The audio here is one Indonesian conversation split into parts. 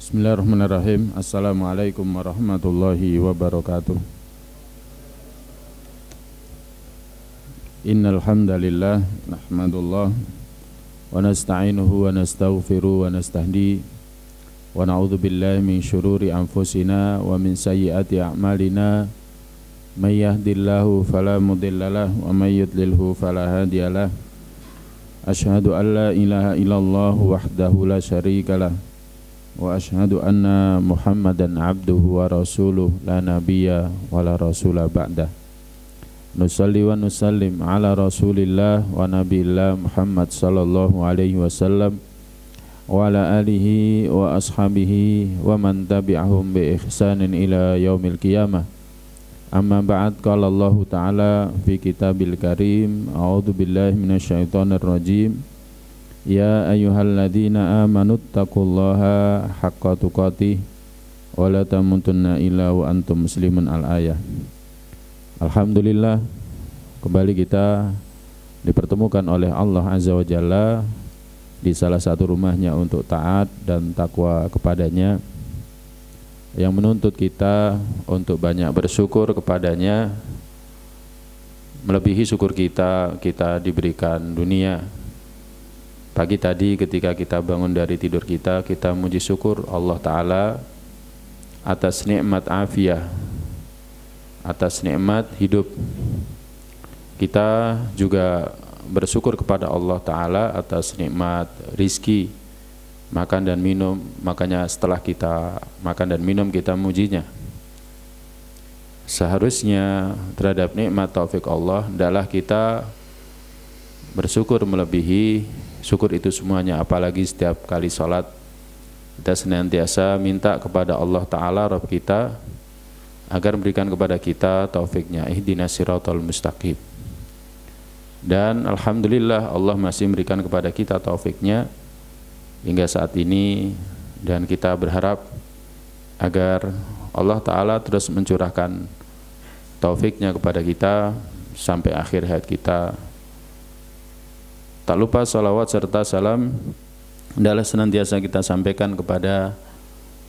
Bismillahirrahmanirrahim. Assalamualaikum warahmatullahi wabarakatuh. Innal hamdalillah nahmadullah wa nasta'inuhu wa nastaghfiruh wa nastahdi wa na'udzu billahi min syururi anfusina wa min sayyiati a'malina may yahdihillahu fala mudhillalah wa may yudlilhu fala hadiyalah. Asyhadu an la ilaha illallah wahdahu la syarikalah wa asyhadu anna Muhammadan abduhu wa rasuluh la nabiyya wa la rasula ba'dah. Nusalli wa nusallim ala rasulillah wa nabiyillah Muhammad sallallahu alaihi wasallam wa ala alihi wa ashabihi wa man tabi'ahum bi ihsanin ila yaumil qiyamah. Amma ba'd, qala Allah ta'ala fi kitabil karim, a'udzu billahi minasyaitonir rajim. Ya ayyuhalladzina amanu taqullaha haqqa tuqatih wa la tamutunna illa wa antum muslimun. Al-ayah. Alhamdulillah, kembali kita dipertemukan oleh Allah Azza wa Jalla di salah satu rumahnya untuk taat dan takwa kepadanya, yang menuntut kita untuk banyak bersyukur kepadanya, melebihi syukur kita diberikan dunia. Pagi tadi ketika kita bangun dari tidur kita muji syukur Allah Ta'ala atas nikmat afiyah, atas nikmat hidup. Kita juga bersyukur kepada Allah Ta'ala atas nikmat rizki, makan dan minum. Makanya setelah kita makan dan minum kita mujinya. Seharusnya terhadap nikmat taufik Allah adalah kita bersyukur melebihi syukur itu semuanya. Apalagi setiap kali sholat kita senantiasa minta kepada Allah Ta'ala Rabb kita agar memberikan kepada kita taufiknya, ihdinas siratal mustaqim. Dan alhamdulillah Allah masih memberikan kepada kita taufiknya hingga saat ini, dan kita berharap agar Allah Ta'ala terus mencurahkan taufiknya kepada kita sampai akhir hayat kita. Tak lupa salawat serta salam adalah senantiasa kita sampaikan kepada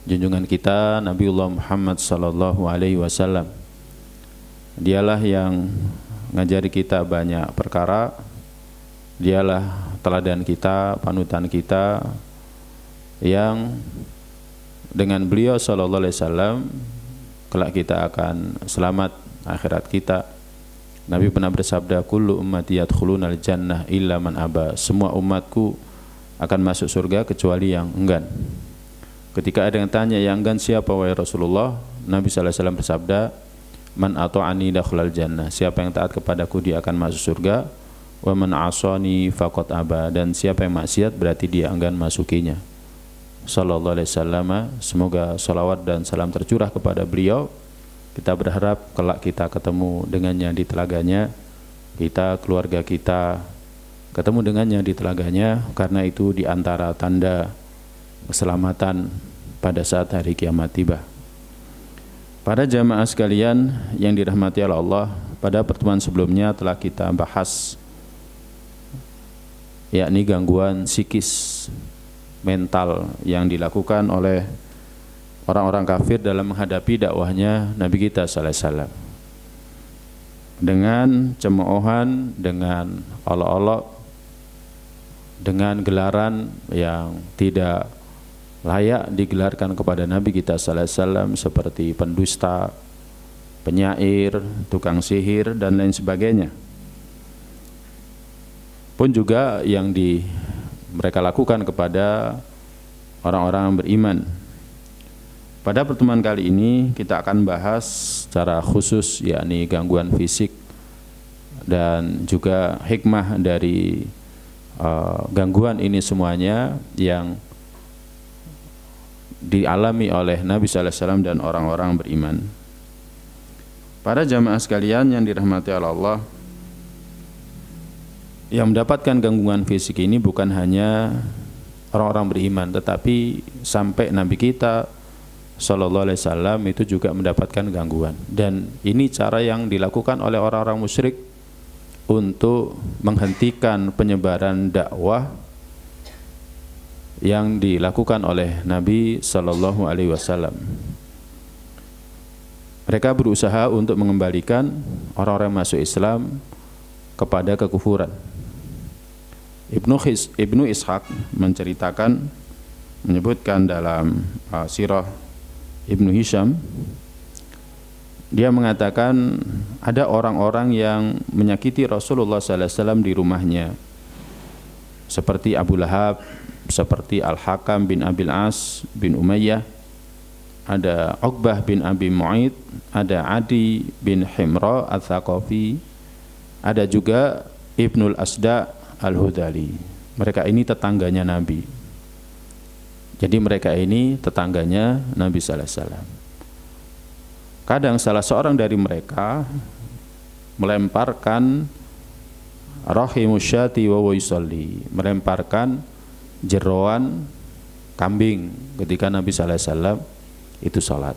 junjungan kita Nabiullah Muhammad sallallahu alaihi wasallam. Dialah yang ngajari kita banyak perkara. Dialah teladan kita, panutan kita, yang dengan beliau sallallahu alaihi wasallam kelak kita akan selamat akhirat kita. Nabi pernah bersabda, kullu ummati yadkhulunal jannah illa man aba. Semua umatku akan masuk surga kecuali yang enggan. Ketika ada yang tanya, yang enggan siapa wahai Rasulullah? Nabi sallallahu alaihi wasallam bersabda, man ata'ani dakhalal jannah. Siapa yang taat kepadaku dia akan masuk surga. Wa man 'asani faqad aba. Dan siapa yang maksiat berarti dia enggan masukinya. Sallallahu alaihi wasallam. Semoga salawat dan salam tercurah kepada beliau. Kita berharap kelak kita ketemu dengannya di telaganya, kita, keluarga kita ketemu dengannya di telaganya, karena itu di antara tanda keselamatan pada saat hari kiamat tiba. Para jamaah sekalian yang dirahmati oleh Allah, pada pertemuan sebelumnya telah kita bahas yakni gangguan psikis mental yang dilakukan oleh orang-orang kafir dalam menghadapi dakwahnya Nabi kita sallallahu alaihi wasallam. Dengan cemoohan, dengan olok-olok, dengan gelaran yang tidak layak digelarkan kepada Nabi kita sallallahu alaihi wasallam, seperti pendusta, penyair, tukang sihir dan lain sebagainya. Pun juga yang mereka lakukan kepada orang-orang beriman. Pada pertemuan kali ini kita akan bahas secara khusus yakni gangguan fisik dan juga hikmah dari gangguan ini semuanya yang dialami oleh Nabi sallallahu alaihi wasallam dan orang-orang beriman. Para jamaah sekalian yang dirahmati oleh Allah, yang mendapatkan gangguan fisik ini bukan hanya orang-orang beriman, tetapi sampai Nabi kita sallallahu alaihi wasallam itu juga mendapatkan gangguan. Dan ini cara yang dilakukan oleh orang-orang musyrik untuk menghentikan penyebaran dakwah yang dilakukan oleh Nabi Shallallahu Alaihi Wasallam. Mereka berusaha untuk mengembalikan orang-orang masuk Islam kepada kekufuran. Ibnu Ishaq menceritakan, menyebutkan dalam sirah Ibnu Hisham, dia mengatakan ada orang-orang yang menyakiti Rasulullah SAW di rumahnya, seperti Abu Lahab, seperti Al-Hakam bin Abil As bin Umayyah, ada Uqbah bin Abi Mu'aid, ada Adi bin Himra Al-Thaqafi, ada juga Ibnul Asda Al-Hudali. Mereka ini tetangganya Nabi. Jadi mereka ini tetangganya Nabi sallallahu alaihi wasallam. Kadang salah seorang dari mereka melemparkan rahimusyati wa yusalli, melemparkan jeroan kambing ketika Nabi sallallahu alaihi wasallam itu salat.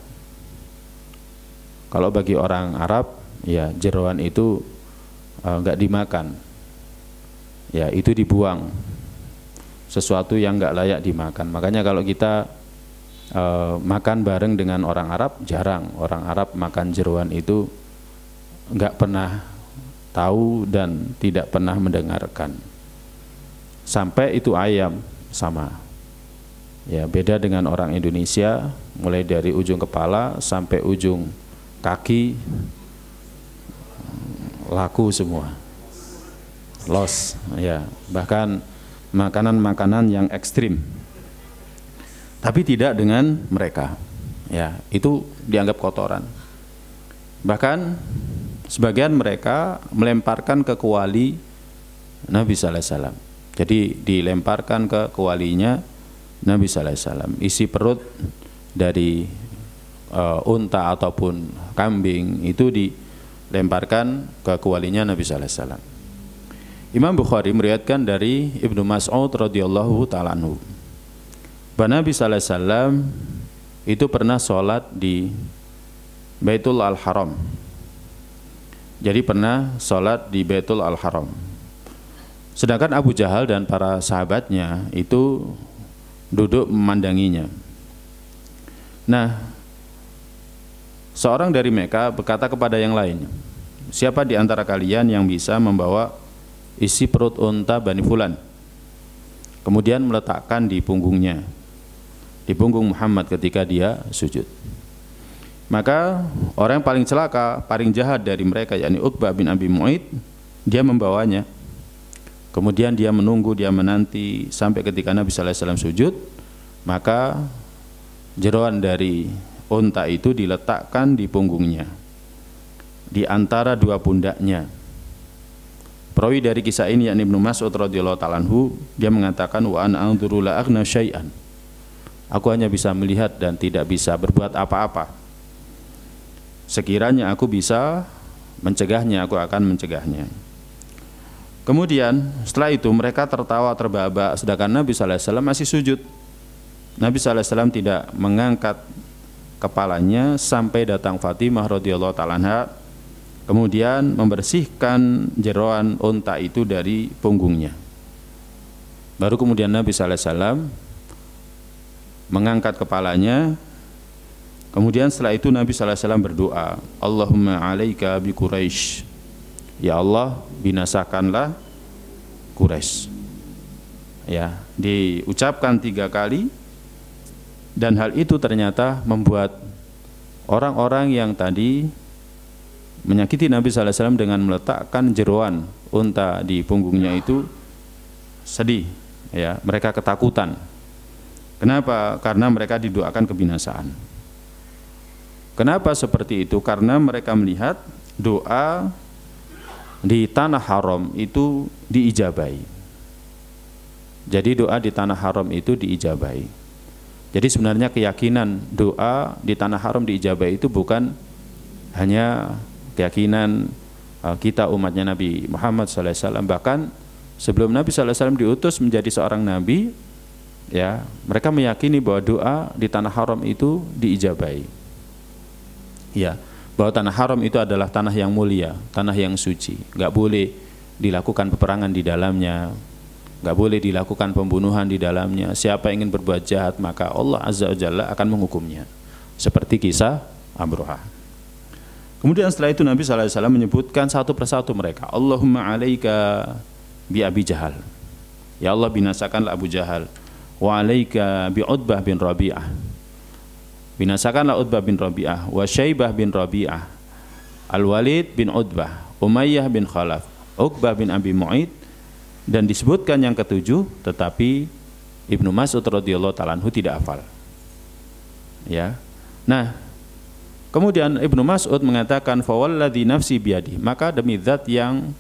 Kalau bagi orang Arab, ya jeroan itu enggak dimakan. Ya, itu dibuang. Sesuatu yang enggak layak dimakan. Makanya kalau kita makan bareng dengan orang Arab, jarang orang Arab makan jeroan itu, enggak pernah tahu dan tidak pernah mendengarkan. Sampai itu ayam sama. Ya, beda dengan orang Indonesia, mulai dari ujung kepala sampai ujung kaki laku semua. Los, ya, bahkan makanan-makanan yang ekstrim. Tapi tidak dengan mereka. Ya, itu dianggap kotoran. Bahkan sebagian mereka melemparkan ke kuali Nabi sallallahu alaihi wasallam. Jadi dilemparkan ke kualinya Nabi sallallahu alaihi wasallam. Isi perut dari unta ataupun kambing itu dilemparkan ke kualinya Nabi sallallahu alaihi wasallam. Imam Bukhari meriwayatkan dari Ibnu Mas'ud radhiyallahu ta'ala anhu, bahwa Nabi sallallahu alaihi wasallam itu pernah sholat di Baitul Al-Haram. Jadi pernah sholat di Baitul Al-Haram. Sedangkan Abu Jahal dan para sahabatnya itu duduk memandanginya. Nah, seorang dari mereka berkata kepada yang lain, siapa di antara kalian yang bisa membawa isi perut unta Bani Fulan? Kemudian meletakkan di punggungnya, di punggung Muhammad ketika dia sujud. Maka orang yang paling celaka, paling jahat dari mereka, yakni Uqbah bin Abi Mu'aid, dia membawanya. Kemudian dia menunggu, dia menanti sampai ketika Nabi sallallahu alaihi wasallam sujud, maka jeroan dari unta itu diletakkan di punggungnya, di antara dua pundaknya. Perawi dari kisah ini yakni Ibnu Mas'ud radhiyallahu ta'ala anhu, dia mengatakan, wa ana anzuru la aghna syai'an. Aku hanya bisa melihat dan tidak bisa berbuat apa-apa. Sekiranya aku bisa mencegahnya, aku akan mencegahnya. Kemudian setelah itu mereka tertawa terbahak-bahak, sedangkan Nabi sallallahu alaihi wasallam masih sujud. Nabi sallallahu alaihi wasallam tidak mengangkat kepalanya sampai datang Fatimah radhiyallahu ta'ala anha, kemudian membersihkan jeroan unta itu dari punggungnya. Baru kemudian Nabi sallallahu alaihi wasallam mengangkat kepalanya. Kemudian setelah itu Nabi sallallahu alaihi wasallam berdoa, Allahumma 'alaika bi Quraisy. Ya Allah, binasakanlah Quraisy. Ya, diucapkan 3 kali, dan hal itu ternyata membuat orang-orang yang tadi menyakiti Nabi sallallahu alaihi wasallam dengan meletakkan jeroan unta di punggungnya itu sedih, ya, mereka ketakutan. Kenapa? Karena mereka didoakan kebinasaan. Kenapa seperti itu? Karena mereka melihat doa di tanah haram itu diijabahi. Jadi doa di tanah haram itu diijabahi. Jadi sebenarnya keyakinan doa di tanah haram diijabahi itu bukan hanya keyakinan kita umatnya Nabi Muhammad SAW. Bahkan sebelum Nabi SAW diutus menjadi seorang nabi, ya, mereka meyakini bahwa doa di tanah haram itu diijabahi. Ya, bahwa tanah haram itu adalah tanah yang mulia, tanah yang suci, nggak boleh dilakukan peperangan di dalamnya, nggak boleh dilakukan pembunuhan di dalamnya. Siapa yang ingin berbuat jahat maka Allah Azza wa Jalla akan menghukumnya. Seperti kisah Abroha. Kemudian setelah itu Nabi SAW menyebutkan satu persatu mereka. Allahumma alaika bi Abi Jahal. Ya Allah, binasakanlah Abu Jahal. Wa alaika bi Utbah bin Rabi'ah. Binasakanlah Utbah bin Rabi'ah. Wa Syaibah bin Rabi'ah. Al-Walid bin Utbah. Umayyah bin Khalaf. Uqbah bin Abi Mu'id. Dan disebutkan yang ketujuh, tetapi Ibnu Mas'ud radhiyallahu ta'ala anhu tidak hafal. Ya. Nah, kemudian Ibnu Mas'ud mengatakan fawalladzi nafsi biyadi, maka demi zat yang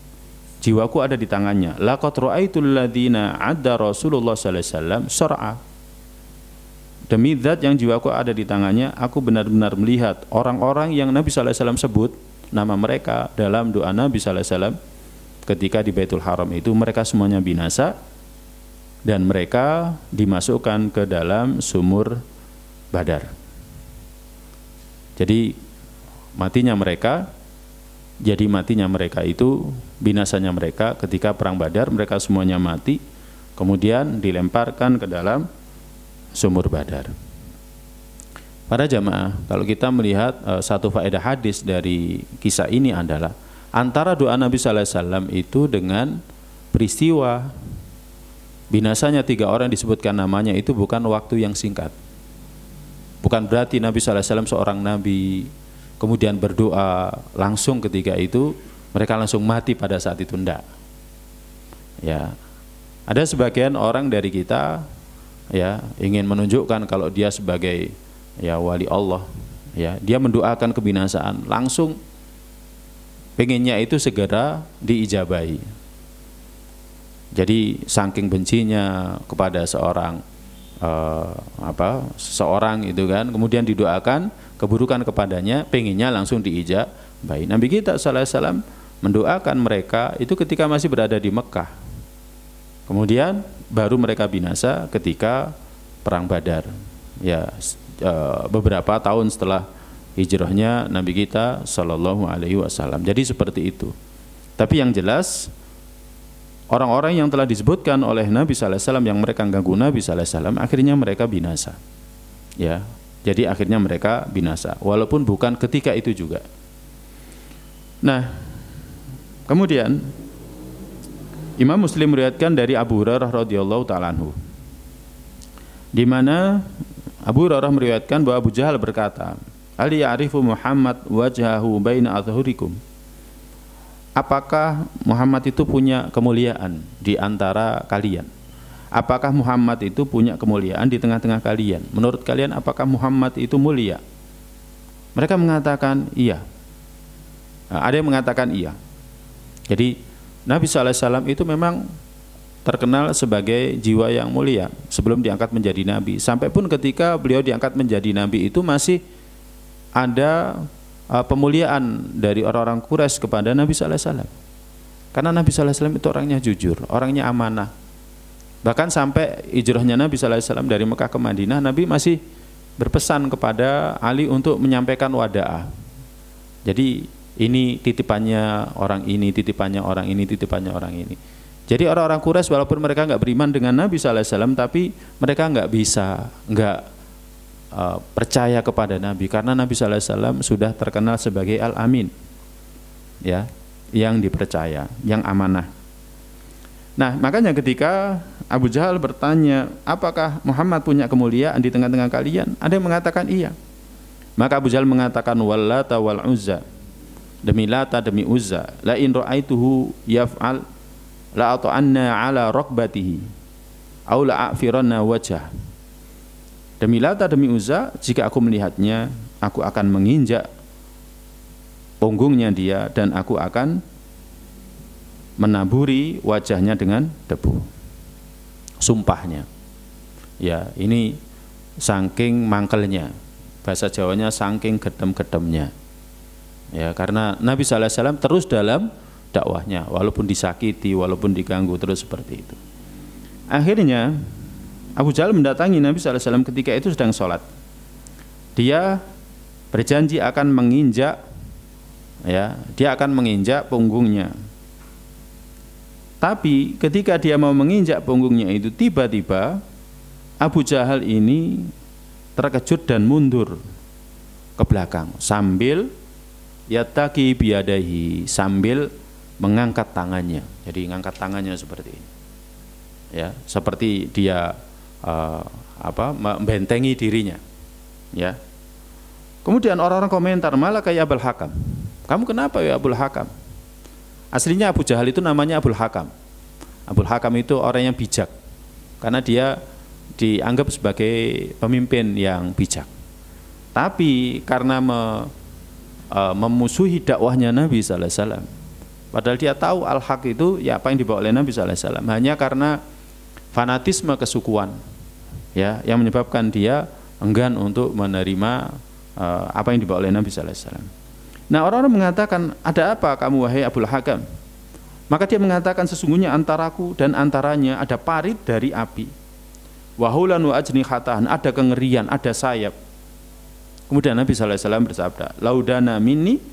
jiwaku ada di tangannya, laqad ra'aitul ladzina 'adda Rasulullah sallallahu alaihi wasallam sur'a. Demi zat yang jiwaku ada di tangannya, aku benar-benar melihat orang-orang yang Nabi sallallahu alaihi wasallam sebut nama mereka dalam doa Nabi sallallahu alaihi wasallam ketika di Baitul Haram itu, mereka semuanya binasa dan mereka dimasukkan ke dalam sumur Badar. Jadi matinya mereka itu, binasanya mereka ketika perang Badar, mereka semuanya mati, kemudian dilemparkan ke dalam sumur Badar. Para jamaah, kalau kita melihat satu faedah hadis dari kisah ini adalah antara doa Nabi sallallahu alaihi wasallam itu dengan peristiwa binasanya 3 orang disebutkan namanya itu bukan waktu yang singkat. Bukan berarti Nabi sallallahu alaihi wasallam seorang nabi kemudian berdoa langsung ketika itu mereka langsung mati pada saat itu, enggak. Ya. Ada sebagian orang dari kita ya ingin menunjukkan kalau dia sebagai ya wali Allah, ya, dia mendoakan kebinasaan langsung, pengennya itu segera diijabahi. Jadi saking bencinya kepada seorang seseorang itu kan, kemudian didoakan keburukan kepadanya, pengennya langsung diijabahi. Nabi kita sallallahu alaihi wasallam mendoakan mereka itu ketika masih berada di Mekah. Kemudian baru mereka binasa ketika perang Badar. Ya, beberapa tahun setelah hijrahnya Nabi kita sallallahu alaihi wasallam. Jadi seperti itu. Tapi yang jelas orang-orang yang telah disebutkan oleh Nabi sallallahu alaihi wasallam yang mereka ganggu Nabi sallallahu alaihi wasallam, akhirnya mereka binasa. Ya. Jadi akhirnya mereka binasa walaupun bukan ketika itu juga. Nah, kemudian Imam Muslim meriwayatkan dari Abu Hurairah radhiyallahu ta'ala anhu, di mana Abu Hurairah meriwayatkan bahwa Abu Jahal berkata, "Ali ya'rifu Muhammad wajhahu baina adhhurikum." Apakah Muhammad itu punya kemuliaan di antara kalian? Apakah Muhammad itu punya kemuliaan di tengah-tengah kalian? Menurut kalian apakah Muhammad itu mulia? Mereka mengatakan iya. Nah, ada yang mengatakan iya. Jadi Nabi SAW itu memang terkenal sebagai jiwa yang mulia sebelum diangkat menjadi Nabi. Sampai pun ketika beliau diangkat menjadi Nabi itu masih ada pemuliaan dari orang-orang Quraisy kepada Nabi SAW. Karena Nabi SAW itu orangnya jujur, orangnya amanah. Bahkan sampai hijrahnya Nabi SAW dari Mekah ke Madinah, Nabi masih berpesan kepada Ali untuk menyampaikan wada'ah. Jadi ini titipannya orang ini, titipannya orang ini, titipannya orang ini. Jadi orang-orang Quraisy walaupun mereka nggak beriman dengan Nabi SAW, tapi mereka nggak bisa percaya kepada Nabi karena Nabi SAW sudah terkenal sebagai Al-Amin, ya, yang dipercaya, yang amanah. Nah, makanya ketika Abu Jahal bertanya, apakah Muhammad punya kemuliaan di tengah-tengah kalian? Ada yang mengatakan iya. Maka Abu Jahal mengatakan wallata wal uzza, demi Lata demi Uzza, la in ra'aituhu yaf'al la ata'anna ala raqbatihi aw la a'firanna wajah. Demi Lata demi Uzza, jika aku melihatnya, aku akan menginjak punggungnya dia dan aku akan menaburi wajahnya dengan debu. Sumpahnya. Ya, ini saking mangkelnya. Bahasa Jawanya saking gedem-gedemnya. Ya, karena Nabi sallallahu alaihi wasallam terus dalam dakwahnya, walaupun disakiti, walaupun diganggu, terus seperti itu. Akhirnya Abu Jahal mendatangi Nabi sallallahu alaihi wasallam ketika itu sedang sholat. Dia berjanji akan menginjak, ya, dia akan menginjak punggungnya. Tapi ketika dia mau menginjak punggungnya itu, tiba-tiba Abu Jahal ini terkejut dan mundur ke belakang sambil yataki biyadahi, sambil mengangkat tangannya. Jadi mengangkat tangannya seperti ini. Ya, seperti dia membentengi dirinya. Ya. Kemudian orang-orang komentar, malah kayak Abul Hakam. Kamu kenapa ya Abul Hakam? Aslinya Abu Jahal itu namanya Abul Hakam. Abul Hakam itu orang yang bijak, karena dia dianggap sebagai pemimpin yang bijak. Tapi karena memusuhi dakwahnya Nabi sallallahu alaihi wasallam, padahal dia tahu al-haq itu ya apa yang dibawa oleh Nabi sallallahu alaihi wasallam, hanya karena fanatisme kesukuan, ya, yang menyebabkan dia enggan untuk menerima apa yang dibawa oleh Nabi sallallahu alaihi wasallam. Nah, orang-orang mengatakan, ada apa kamu wahai Abul Hakam? Maka dia mengatakan, sesungguhnya antaraku dan antaranya ada parit dari api. Wahulan wa ajnihatan, ada kengerian, ada sayap. Kemudian Nabi sallallahu alaihi wasallam bersabda, laudana minni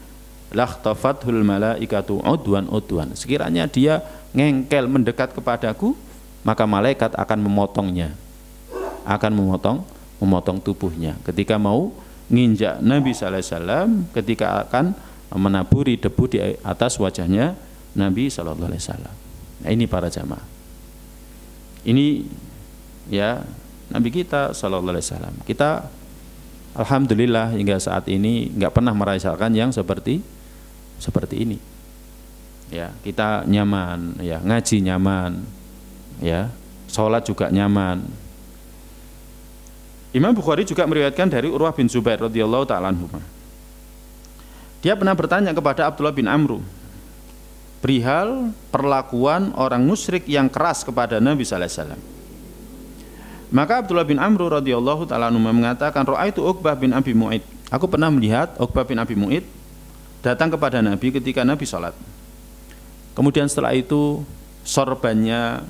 lakhtafathul malaikatu udwan. Sekiranya dia ngengkel mendekat kepadaku, maka malaikat akan memotongnya. Akan memotong tubuhnya ketika mau nginjak Nabi sallallahu alaihi wasallam, ketika akan menaburi debu di atas wajahnya Nabi sallallahu alaihi wasallam. Nah, ini para jamaah. Ini ya Nabi kita sallallahu alaihi wasallam. Kita alhamdulillah hingga saat ini enggak pernah merasakan yang seperti ini. Ya, kita nyaman, ya, ngaji nyaman, ya, sholat juga nyaman. Imam Bukhari juga meriwayatkan dari Urwah bin Zubair radhiyallahu ta'ala anhu. Dia pernah bertanya kepada Abdullah bin Amru perihal perlakuan orang musyrik yang keras kepada Nabi sallallahu alaihi wasallam. Maka Abdullah bin Amru radhiyallahu ta'ala anhu mengatakan, ra'aitu Uqbah bin Abi Mu'id. Aku pernah melihat Uqbah bin Abi Mu'id datang kepada Nabi ketika Nabi sholat. Kemudian setelah itu sorbannya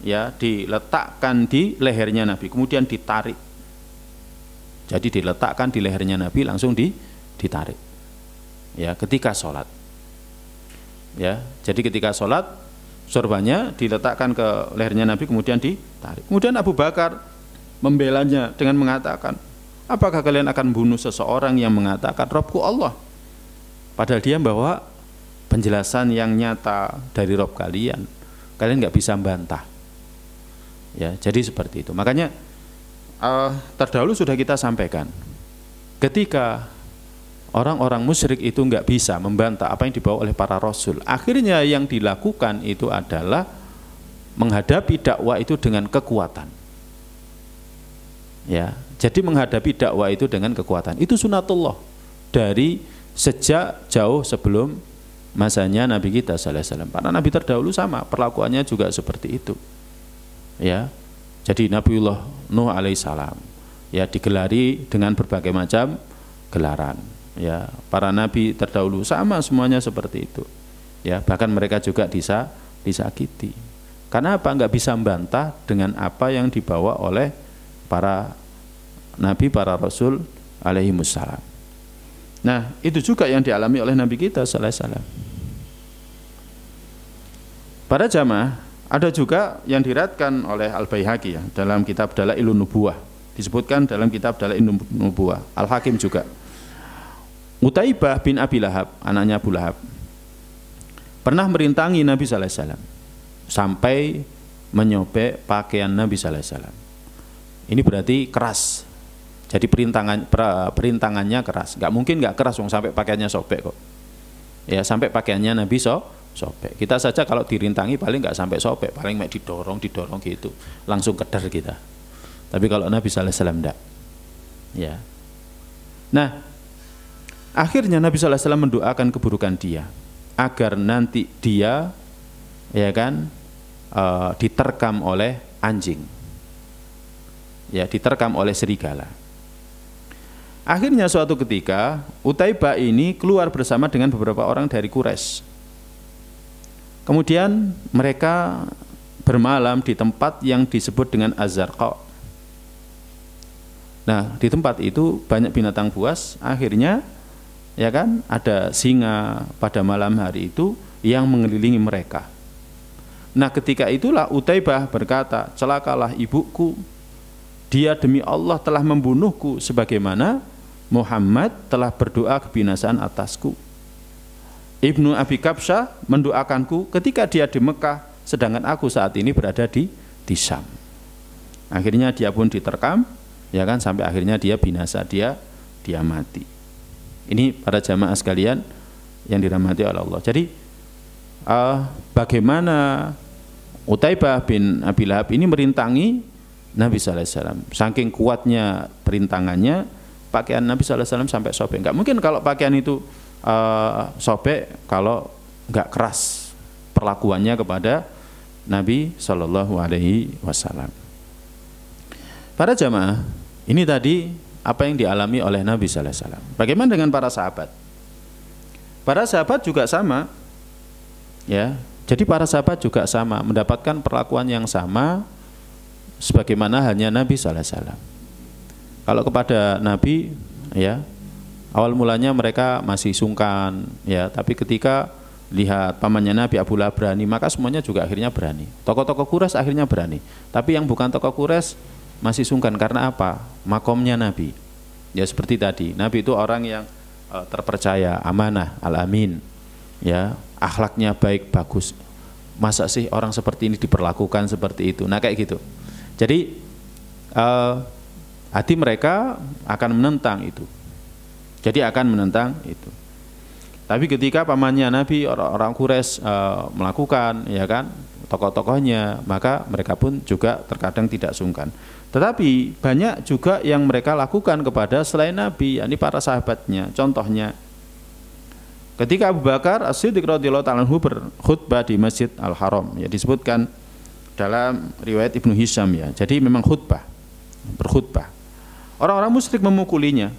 ya diletakkan di lehernya Nabi, kemudian ditarik. Jadi diletakkan di lehernya Nabi, langsung ditarik. Ya, ketika sholat. Ya, jadi ketika sholat sorbannya diletakkan ke lehernya Nabi, kemudian ditarik. Kemudian Abu Bakar membelanya dengan mengatakan, apakah kalian akan bunuh seseorang yang mengatakan Rabbku Allah? Padahal dia membawa penjelasan yang nyata dari Rabb kalian. Kalian nggak bisa membantah. Ya, jadi seperti itu. Makanya terdahulu sudah kita sampaikan, ketika orang-orang musyrik itu nggak bisa membantah apa yang dibawa oleh para rasul, akhirnya yang dilakukan itu adalah menghadapi dakwah itu dengan kekuatan. Ya, jadi menghadapi dakwah itu dengan kekuatan. Itu sunatullah dari sejak jauh sebelum masanya Nabi kita sallallahu alaihi wasallam. Para nabi terdahulu sama, perlakuannya juga seperti itu. Ya. Jadi Nabiullah Nuh alaihissalam ya digelari dengan berbagai macam gelaran. Ya, para nabi terdahulu sama semuanya seperti itu. Ya, bahkan mereka juga disakiti. Karena apa? Enggak bisa membantah dengan apa yang dibawa oleh para nabi, para rasul alaihimussalam. Nah, itu juga yang dialami oleh Nabi kita sallallahu alaihi wasallam. Para jamaah, ada juga yang diriwayatkan oleh Al-Baihaqi ya, dalam kitab Dalailun Nubuwah. Disebutkan dalam kitab Dalailun Nubuwah. Al-Hakim juga. Utaibah bin Abi Lahab, anaknya Abu Lahab, pernah merintangi Nabi sallallahu alaihi wasallam sampai menyobek pakaian Nabi sallallahu alaihi wasallam. Ini berarti keras. Jadi perintangannya keras. Enggak mungkin enggak keras sampai pakaiannya sobek kok. Ya, sampai pakaiannya Nabi sobek. Kita saja kalau dirintangi paling nggak sampai sobek, paling didorong gitu, langsung keder kita. Tapi kalau Nabi sallallahu alaihi wasallam enggak. Ya. Nah, akhirnya Nabi sallallahu alaihi wasallam mendoakan keburukan dia agar nanti dia ya kan diterkam oleh anjing. Ya, diterkam oleh serigala. Akhirnya suatu ketika Utaibah ini keluar bersama dengan beberapa orang dari Quraisy. Kemudian mereka bermalam di tempat yang disebut dengan Az-Zarqa. Nah, di tempat itu banyak binatang buas. Akhirnya ya kan ada singa pada malam hari itu yang mengelilingi mereka. Nah ketika itulah Utaibah berkata, celakalah ibuku, dia demi Allah telah membunuhku sebagaimana Muhammad telah berdoa kebinasaan atasku. Ibnu Abi Kabsyah mendoakanku ketika dia di Mekah, sedangkan aku saat ini berada di Syam. Akhirnya dia pun diterkam, ya kan, sampai akhirnya dia binasa, dia mati. Ini para jamaah sekalian yang dirahmati oleh Allah. Jadi bagaimana Utaibah bin Abi Lahab ini merintangi Nabi sallallahu alaihi wasallam. Saking kuatnya perintangannya, pakaian Nabi sallallahu alaihi wasallam sampai sobek. Enggak mungkin kalau pakaian itu sobek kalau enggak keras perlakuannya kepada Nabi sallallahu alaihi wasallam. Para jamaah, ini tadi apa yang dialami oleh Nabi sallallahu alaihi wasallam. Bagaimana dengan para sahabat? Para sahabat juga sama. Ya. Jadi para sahabat juga sama, mendapatkan perlakuan yang sama sebagaimana halnya Nabi sallallahu alaihi wasallam. Kalau kepada Nabi, ya, awal mulanya mereka masih sungkan, ya, tapi ketika lihat pamannya Nabi Abu Lahab berani, maka semuanya juga akhirnya berani. Tokoh-tokoh Quraisy akhirnya berani. Tapi yang bukan tokoh Quraisy masih sungkan karena apa? Makomnya Nabi. Ya seperti tadi, Nabi itu orang yang terpercaya, amanah, al-amin, ya, akhlaknya baik, bagus. Masa sih orang seperti ini diperlakukan seperti itu? Nah kayak gitu. Jadi hati mereka akan menentang itu. Jadi akan menentang itu. Tapi ketika pamannya Nabi, orang Quraisy melakukan, ya kan, tokoh-tokohnya, maka mereka pun juga terkadang tidak sungkan. Tetapi banyak juga yang mereka lakukan kepada selain Nabi, yakni para sahabatnya. Contohnya, ketika Abu Bakar As-Siddiq radhiyallahu ta'ala anhu berkhutbah di Masjid Al-Haram, ya disebutkan dalam riwayat Ibnu Hisham, ya. Jadi memang berkhutbah. Orang-orang musyrik memukulinya.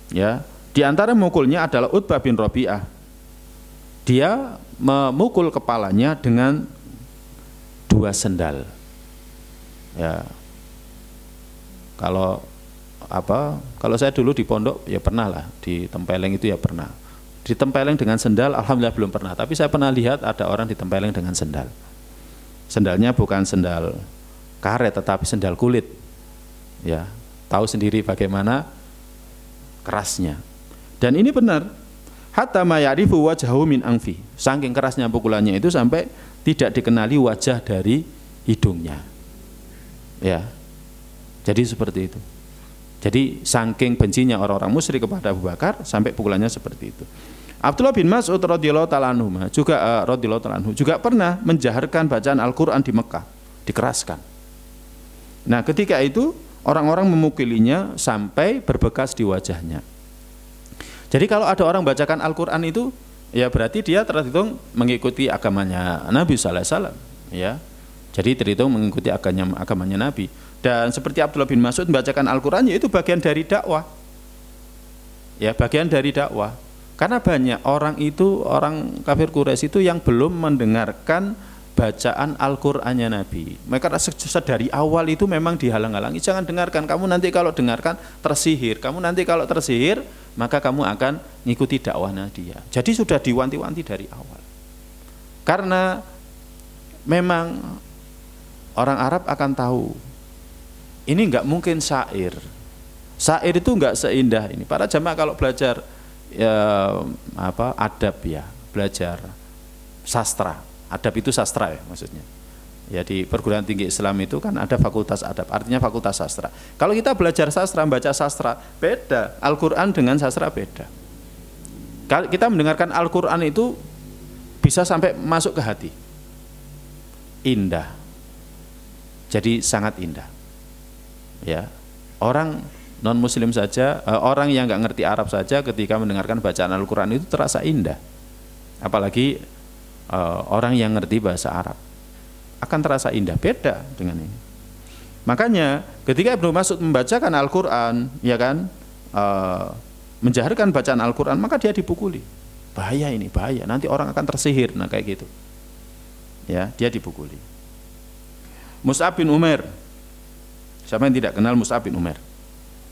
Ya, di antara memukulnya adalah Utbah bin Rabi'ah. Dia memukul kepalanya dengan 2 sendal. Ya. Kalau saya dulu di pondok ya pernah lah, di Tempeleng itu ya pernah. Ditempeleng dengan sendal, alhamdulillah belum pernah. Tapi saya pernah lihat ada orang ditempeleng dengan sendal. Sendalnya bukan sendal karet, tetapi sendal kulit. Ya, tahu sendiri bagaimana kerasnya. Dan ini benar. Hatta ma ya'rifu wajhahu min anfi. Saking kerasnya pukulannya itu sampai tidak dikenali wajah dari hidungnya. Ya. Jadi seperti itu. Jadi saking bencinya orang-orang musyrik kepada Abu Bakar sampai pukulannya seperti itu. Abdullah bin Mas'ud radhiyallahu ta'ala anhu juga pernah menjaharkan bacaan Al-Qur'an di Mekah, dikeraskan. Nah, ketika itu orang-orang memukulinya sampai berbekas di wajahnya. Jadi kalau ada orang bacakan Al-Qur'an itu, ya berarti dia terhitung mengikuti agamanya Nabi sallallahu alaihi wasallam, ya. Jadi terhitung mengikuti agamanya Nabi. Dan seperti Abdullah bin Mas'ud membacakan Al-Qur'an, yaitu bagian dari dakwah. Ya, bagian dari dakwah. Karena banyak orang orang kafir Quraisy itu yang belum mendengarkan bacaan Al-Qur'annya Nabi. Mereka dari awal itu memang dihalang-halangi. Jangan dengarkan, kamu nanti kalau dengarkan tersihir. Kamu nanti kalau tersihir, maka kamu akan mengikuti dakwahnya dia. Jadi sudah diwanti-wanti dari awal. Karena memang orang Arab akan tahu, ini enggak mungkin syair. Syair itu enggak seindah ini. Para jamaah kalau belajar adab, ya, belajar sastra. Adab itu sastra, ya, maksudnya. Ya, di perguruan tinggi Islam itu kan ada fakultas adab, artinya fakultas sastra. Kalau kita belajar sastra, baca sastra, beda. Al-Qur'an dengan sastra beda. Kalau kita mendengarkan Al-Qur'an itu bisa sampai masuk ke hati. Indah. Jadi sangat indah. Ya, orang non muslim saja, orang yang nggak ngerti Arab saja ketika mendengarkan bacaan Al-Qur'an itu terasa indah. Apalagi orang yang ngerti bahasa Arab akan terasa indah, beda dengan ini. Makanya ketika Ibnu Mas'ud membacakan Al-Qur'an, ya kan, menjaharkan bacaan Al-Qur'an, maka dia dipukuli. Bahaya ini, bahaya, nanti orang akan tersihir. Nah kayak gitu. Ya, dia dipukuli. Mus'ab bin Umair. Siapa yang tidak kenal Mus'ab bin Umair?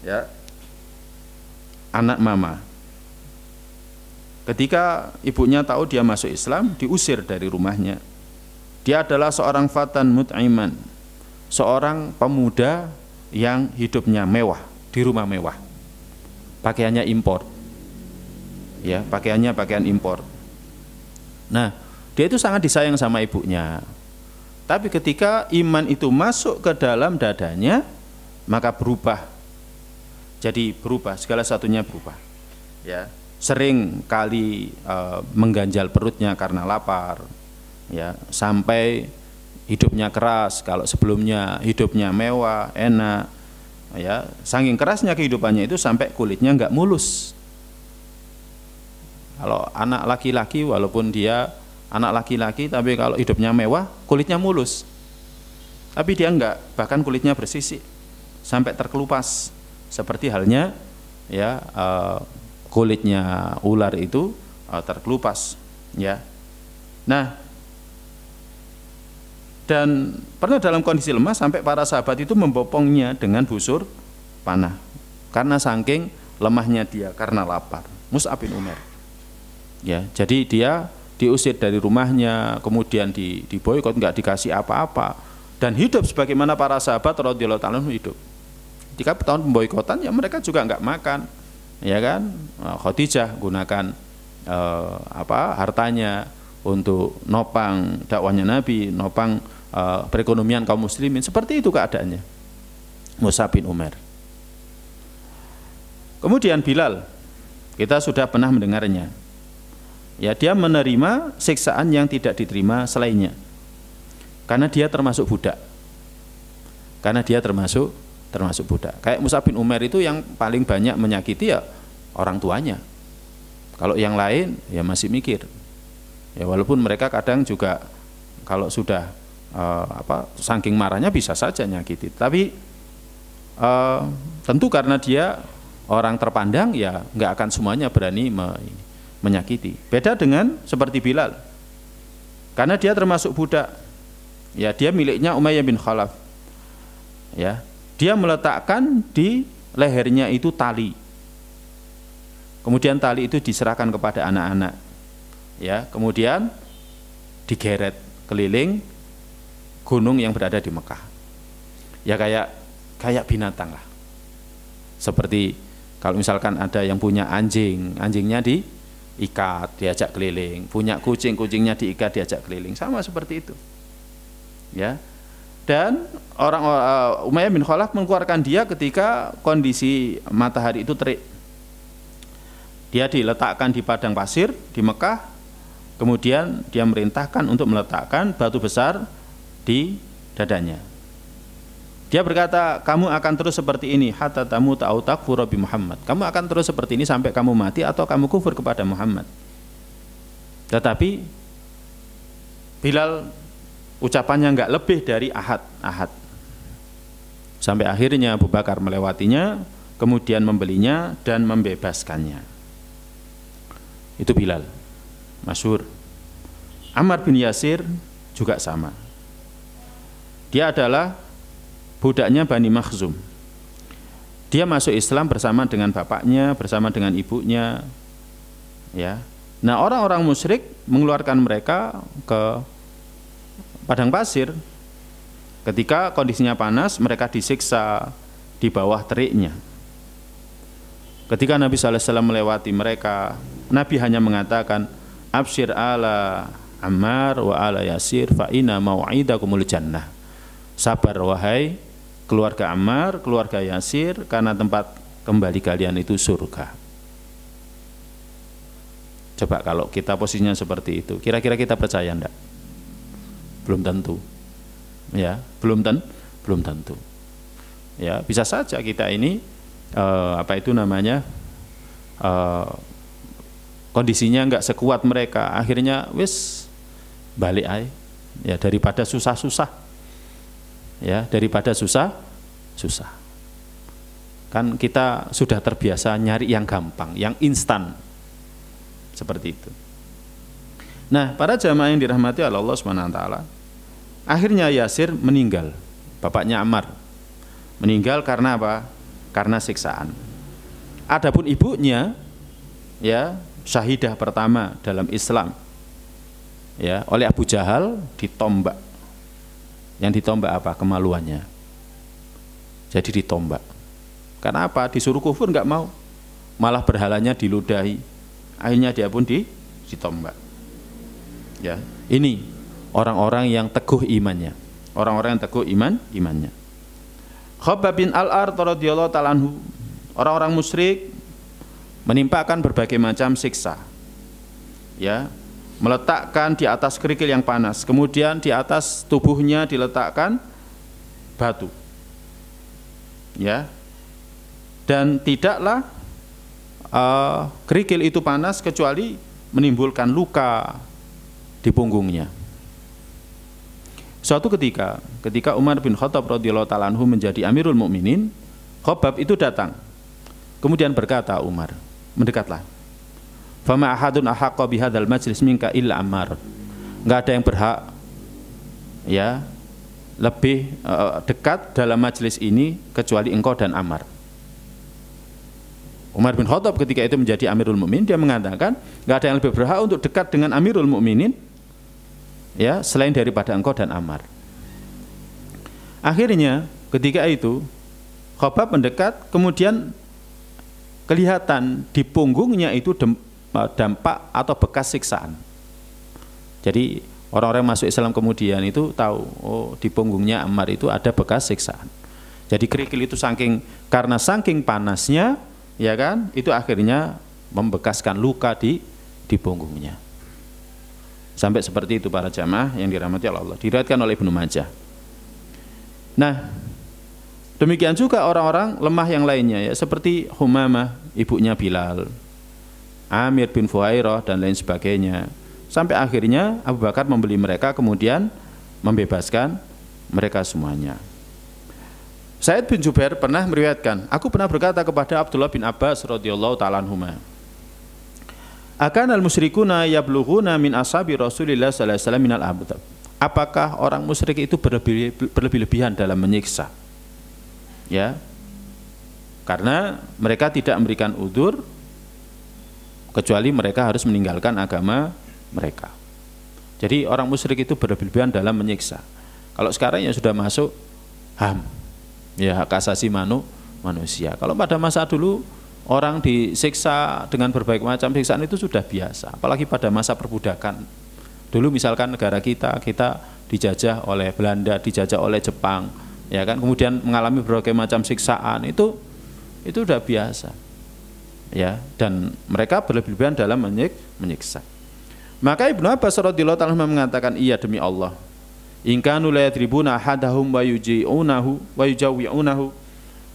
Ya, anak mama. Ketika ibunya tahu dia masuk Islam, diusir dari rumahnya. Dia adalah seorang fatan mut'iman, seorang pemuda yang hidupnya mewah, di rumah mewah. Pakaiannya impor. Ya, pakaiannya pakaian impor. Nah, dia itu sangat disayang sama ibunya. Tapi ketika iman itu masuk ke dalam dadanya, maka berubah. Jadi berubah, segala satunya berubah. Ya, sering kali mengganjal perutnya karena lapar. Ya, sampai hidupnya keras. Kalau sebelumnya hidupnya mewah, enak, ya, saking kerasnya kehidupannya itu sampai kulitnya nggak mulus. Kalau anak laki-laki, walaupun dia anak laki-laki, tapi kalau hidupnya mewah, kulitnya mulus. Tapi dia enggak, bahkan kulitnya bersisik sampai terkelupas. Seperti halnya ya kulitnya ular itu terkelupas. Ya. Nah, dan pernah dalam kondisi lemah sampai para sahabat itu membopongnya dengan busur panah karena saking lemahnya dia karena lapar. Mus'ab bin Umair. Ya, jadi dia diusir dari rumahnya, kemudian diboikot, nggak dikasih apa-apa, dan hidup sebagaimana para sahabat radhiyallahu ta'ala hidup. Ketika tahun pemboikotan, ya mereka juga nggak makan, ya kan? Khadijah gunakan hartanya untuk nopang dakwahnya Nabi, nopang perekonomian kaum muslimin. Seperti itu keadaannya Mus'ab bin Umair. Kemudian Bilal, kita sudah pernah mendengarnya. Ya, dia menerima siksaan yang tidak diterima selainnya. Karena dia termasuk budak. Karena dia termasuk budak. Kayak Mus'ab bin Umair itu yang paling banyak menyakiti ya orang tuanya. Kalau yang lain ya masih mikir. Ya, walaupun mereka kadang juga kalau sudah saking marahnya bisa saja nyakiti. Tapi tentu karena dia orang terpandang, ya nggak akan semuanya berani menyakiti. Beda dengan seperti Bilal, karena dia termasuk budak. Ya, dia miliknya Umayyah bin Khalaf. Ya, dia meletakkan di lehernya itu tali. Kemudian tali itu diserahkan kepada anak-anak. Ya, kemudian digeret keliling gunung yang berada di Mekah. Ya, kayak binatang lah. Seperti kalau misalkan ada yang punya anjing, anjingnya diikat, diajak keliling, punya kucing, kucingnya diikat, diajak keliling, sama seperti itu. Ya. Dan orang Umayyah bin Khalaf mengeluarkan dia ketika kondisi matahari itu terik. Dia diletakkan di padang pasir di Mekah. Kemudian dia merintahkan untuk meletakkan batu besar di dadanya. Dia berkata, kamu akan terus seperti ini hatta tamuta au takfura bi Muhammad. Kamu akan terus seperti ini sampai kamu mati atau kamu kufur kepada Muhammad. Tetapi Bilal ucapannya enggak lebih dari ahad. Sampai akhirnya Abu Bakar melewatinya, kemudian membelinya dan membebaskannya. Itu Bilal, masyhur. Ammar bin Yasir juga sama. Dia adalah budaknya Bani Makhzum. Dia masuk Islam bersama dengan bapaknya, bersama dengan ibunya. Ya. Nah, orang-orang musyrik mengeluarkan mereka ke padang pasir. Ketika kondisinya panas, mereka disiksa di bawah teriknya. Ketika Nabi SAW melewati mereka, Nabi hanya mengatakan, Absyir ala Ammar wa ala Yasir fa inna mau'idakumul jannah. Sabar wahai keluarga Ammar, keluarga Yasir, karena tempat kembali kalian itu surga. Coba kalau kita posisinya seperti itu, kira-kira kita percaya enggak? Belum tentu. Ya, belum tentu. Ya, bisa saja kita ini kondisinya enggak sekuat mereka, akhirnya wis balik aja. Ya, daripada susah-susah. Ya, daripada susah. Kan kita sudah terbiasa nyari yang gampang, yang instan. Seperti itu. Nah, para jamaah yang dirahmati oleh Allah Subhanahu wa taala, akhirnya Yasir meninggal. Bapaknya Ammar meninggal karena apa? Karena siksaan. Adapun ibunya, ya, syahidah pertama dalam Islam. ya, oleh Abu Jahal ditombak. Yang ditombak apa? Kemaluannya. Jadi ditombak. Karena apa? Disuruh kufur nggak mau. Malah berhalanya diludahi. Akhirnya dia pun ditombak. Ya, ini orang-orang yang teguh imannya. Orang-orang yang teguh imannya. Khabbab bin Al-Art radhiyallahu ta'ala anhu, orang-orang musyrik menimpakan berbagai macam siksa. Ya, meletakkan di atas kerikil yang panas, kemudian di atas tubuhnya diletakkan batu. Ya. Dan tidaklah kerikil itu panas kecuali menimbulkan luka di punggungnya. Suatu ketika Umar bin Khattab radhiyallahu ta'ala anhu menjadi Amirul Mukminin, Khabbab itu datang. Kemudian berkata Umar, mendekatlah. Fama ahadun ahaqqa bihadzal majlis minka illa Ammar. Enggak ada yang berhak ya lebih dekat dalam majlis ini kecuali engkau dan Ammar. Umar bin Khattab ketika itu menjadi Amirul Mukminin, dia mengatakan enggak ada yang lebih berhak untuk dekat dengan Amirul Mukminin ya selain daripada engkau dan Ammar. Akhirnya ketika itu Khabbab mendekat, kemudian kelihatan di punggungnya itu dampak atau bekas siksaan. Jadi orang-orang masuk Islam kemudian itu tahu, oh di punggungnya Ammar itu ada bekas siksaan. Jadi kerikil itu karena saking panasnya, ya kan, itu akhirnya membekaskan luka di punggungnya. Sampai seperti itu para jamaah yang dirahmati Allah. Diriwayatkan oleh Ibnu Majah. Nah, demikian juga orang-orang lemah yang lainnya ya, seperti Humamah, ibunya Bilal, Amir bin Fuhairah dan lain sebagainya. Sampai akhirnya Abu Bakar membeli mereka, kemudian membebaskan mereka semuanya. Sa'id bin Jubair pernah meriwayatkan, aku pernah berkata kepada Abdullah bin Abbas radhiyallahu ta'ala anhuma, akanal musyrikuna yablughuna min ashabi Rasulillah sallallahu alaihi wasallam minal abtab. Apakah orang musyrik itu berlebih-lebihan dalam menyiksa? Ya. Karena mereka tidak memberikan udzur kecuali mereka harus meninggalkan agama mereka. Jadi orang musyrik itu berlebih-lebihan dalam menyiksa. Kalau sekarang ya sudah masuk HAM, ya hak asasi manusia. Kalau pada masa dulu orang disiksa dengan berbagai macam siksaan itu sudah biasa, apalagi pada masa perbudakan. Dulu misalkan negara kita dijajah oleh Belanda, dijajah oleh Jepang, ya kan, kemudian mengalami berbagai macam siksaan, itu sudah biasa. Ya, dan mereka berlebihan dalam menyiksa. Maka Ibnu Abbas radhiyallahu ta'ala mengatakan, iya demi Allah, in kanu la yadribuna ahadahum wa yuji'unahu wa yujawi'unahu,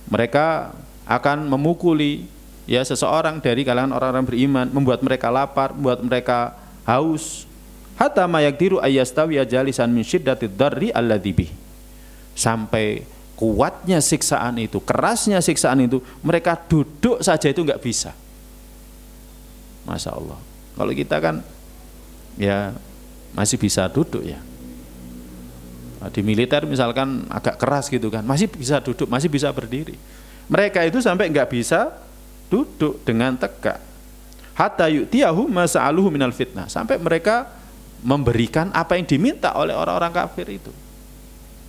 mereka akan memukuli ya seseorang dari kalangan orang-orang beriman, membuat mereka lapar, membuat mereka haus, hatta ma yaqdiru ayyastawi jalisan min shiddatid darri alladzi bih, sampai kuatnya siksaan itu, kerasnya siksaan itu, mereka duduk saja itu enggak bisa. Masya Allah. Kalau kita kan ya masih bisa duduk ya. Di militer misalkan agak keras gitu kan, masih bisa duduk, masih bisa berdiri. Mereka itu sampai enggak bisa duduk dengan tegak. Hatta yu'tiyahu ma sa'aluhu minal fitnah, sampai mereka memberikan apa yang diminta oleh orang-orang kafir itu.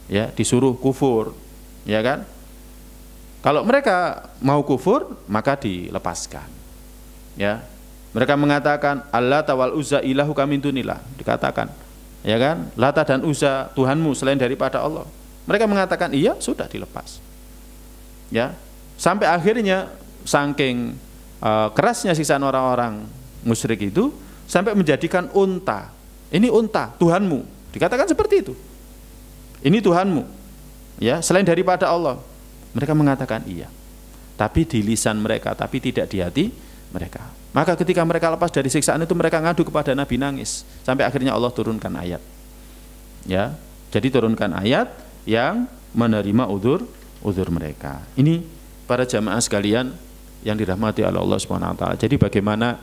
Ya, disuruh kufur, ya kan? Kalau mereka mau kufur, maka dilepaskan. Ya. Mereka mengatakan Allata wal Uzza ilahuka min dunillah, dikatakan, ya kan? Lata dan Uzza Tuhanmu selain daripada Allah. Mereka mengatakan iya, sudah dilepas. Ya. Sampai akhirnya saking kerasnya siksaan orang-orang musyrik itu sampai menjadikan unta. Ini unta Tuhanmu, dikatakan seperti itu. Ini Tuhanmu, ya, selain daripada Allah. Mereka mengatakan iya, tapi di lisan mereka, tapi tidak di hati mereka. Maka ketika mereka lepas dari siksaan itu, mereka ngadu kepada Nabi, nangis, sampai akhirnya Allah turunkan ayat. Ya, jadi turunkan ayat yang menerima udzur mereka. Ini para jamaah sekalian yang dirahmati oleh Allah Subhanahu wa taala. Jadi bagaimana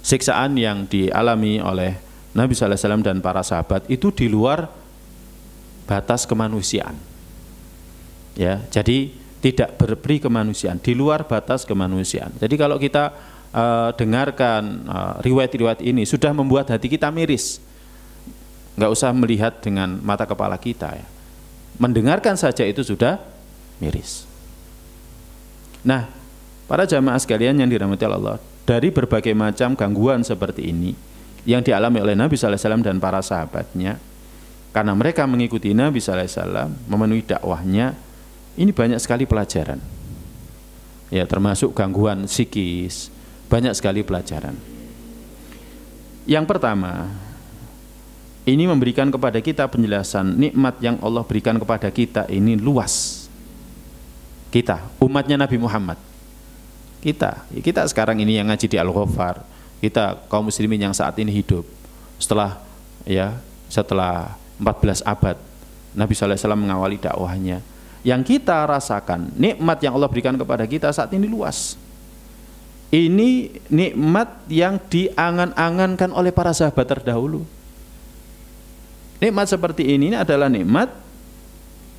siksaan yang dialami oleh Nabi sallallahu alaihi wasallam dan para sahabat itu di luar batas kemanusiaan. Ya, jadi tidak berperi kemanusiaan, di luar batas kemanusiaan. Jadi kalau kita dengarkan riwayat-riwayat ini sudah membuat hati kita miris. nggak usah melihat dengan mata kepala kita ya. Mendengarkan saja itu sudah miris. Nah, para jamaah sekalian yang dirahmati Allah, dari berbagai macam gangguan seperti ini yang dialami oleh Nabi sallallahu alaihi wasallam dan para sahabatnya, karena mereka mengikuti Nabi sallallahu alaihi wasallam, memenuhi dakwahnya, ini banyak sekali pelajaran. Ya, termasuk gangguan psikis, banyak sekali pelajaran. Yang pertama, ini memberikan kepada kita penjelasan nikmat yang Allah berikan kepada kita ini luas. Kita, umatnya Nabi Muhammad. Kita sekarang ini yang ngaji di Al-Ghafar, kita kaum muslimin yang saat ini hidup setelah 14 abad Nabi sallallahu alaihi wasallam mengawali dakwahnya. Yang kita rasakan nikmat yang Allah berikan kepada kita saat ini luas. Ini nikmat yang diangan-angankan oleh para sahabat terdahulu. Nikmat seperti ini adalah nikmat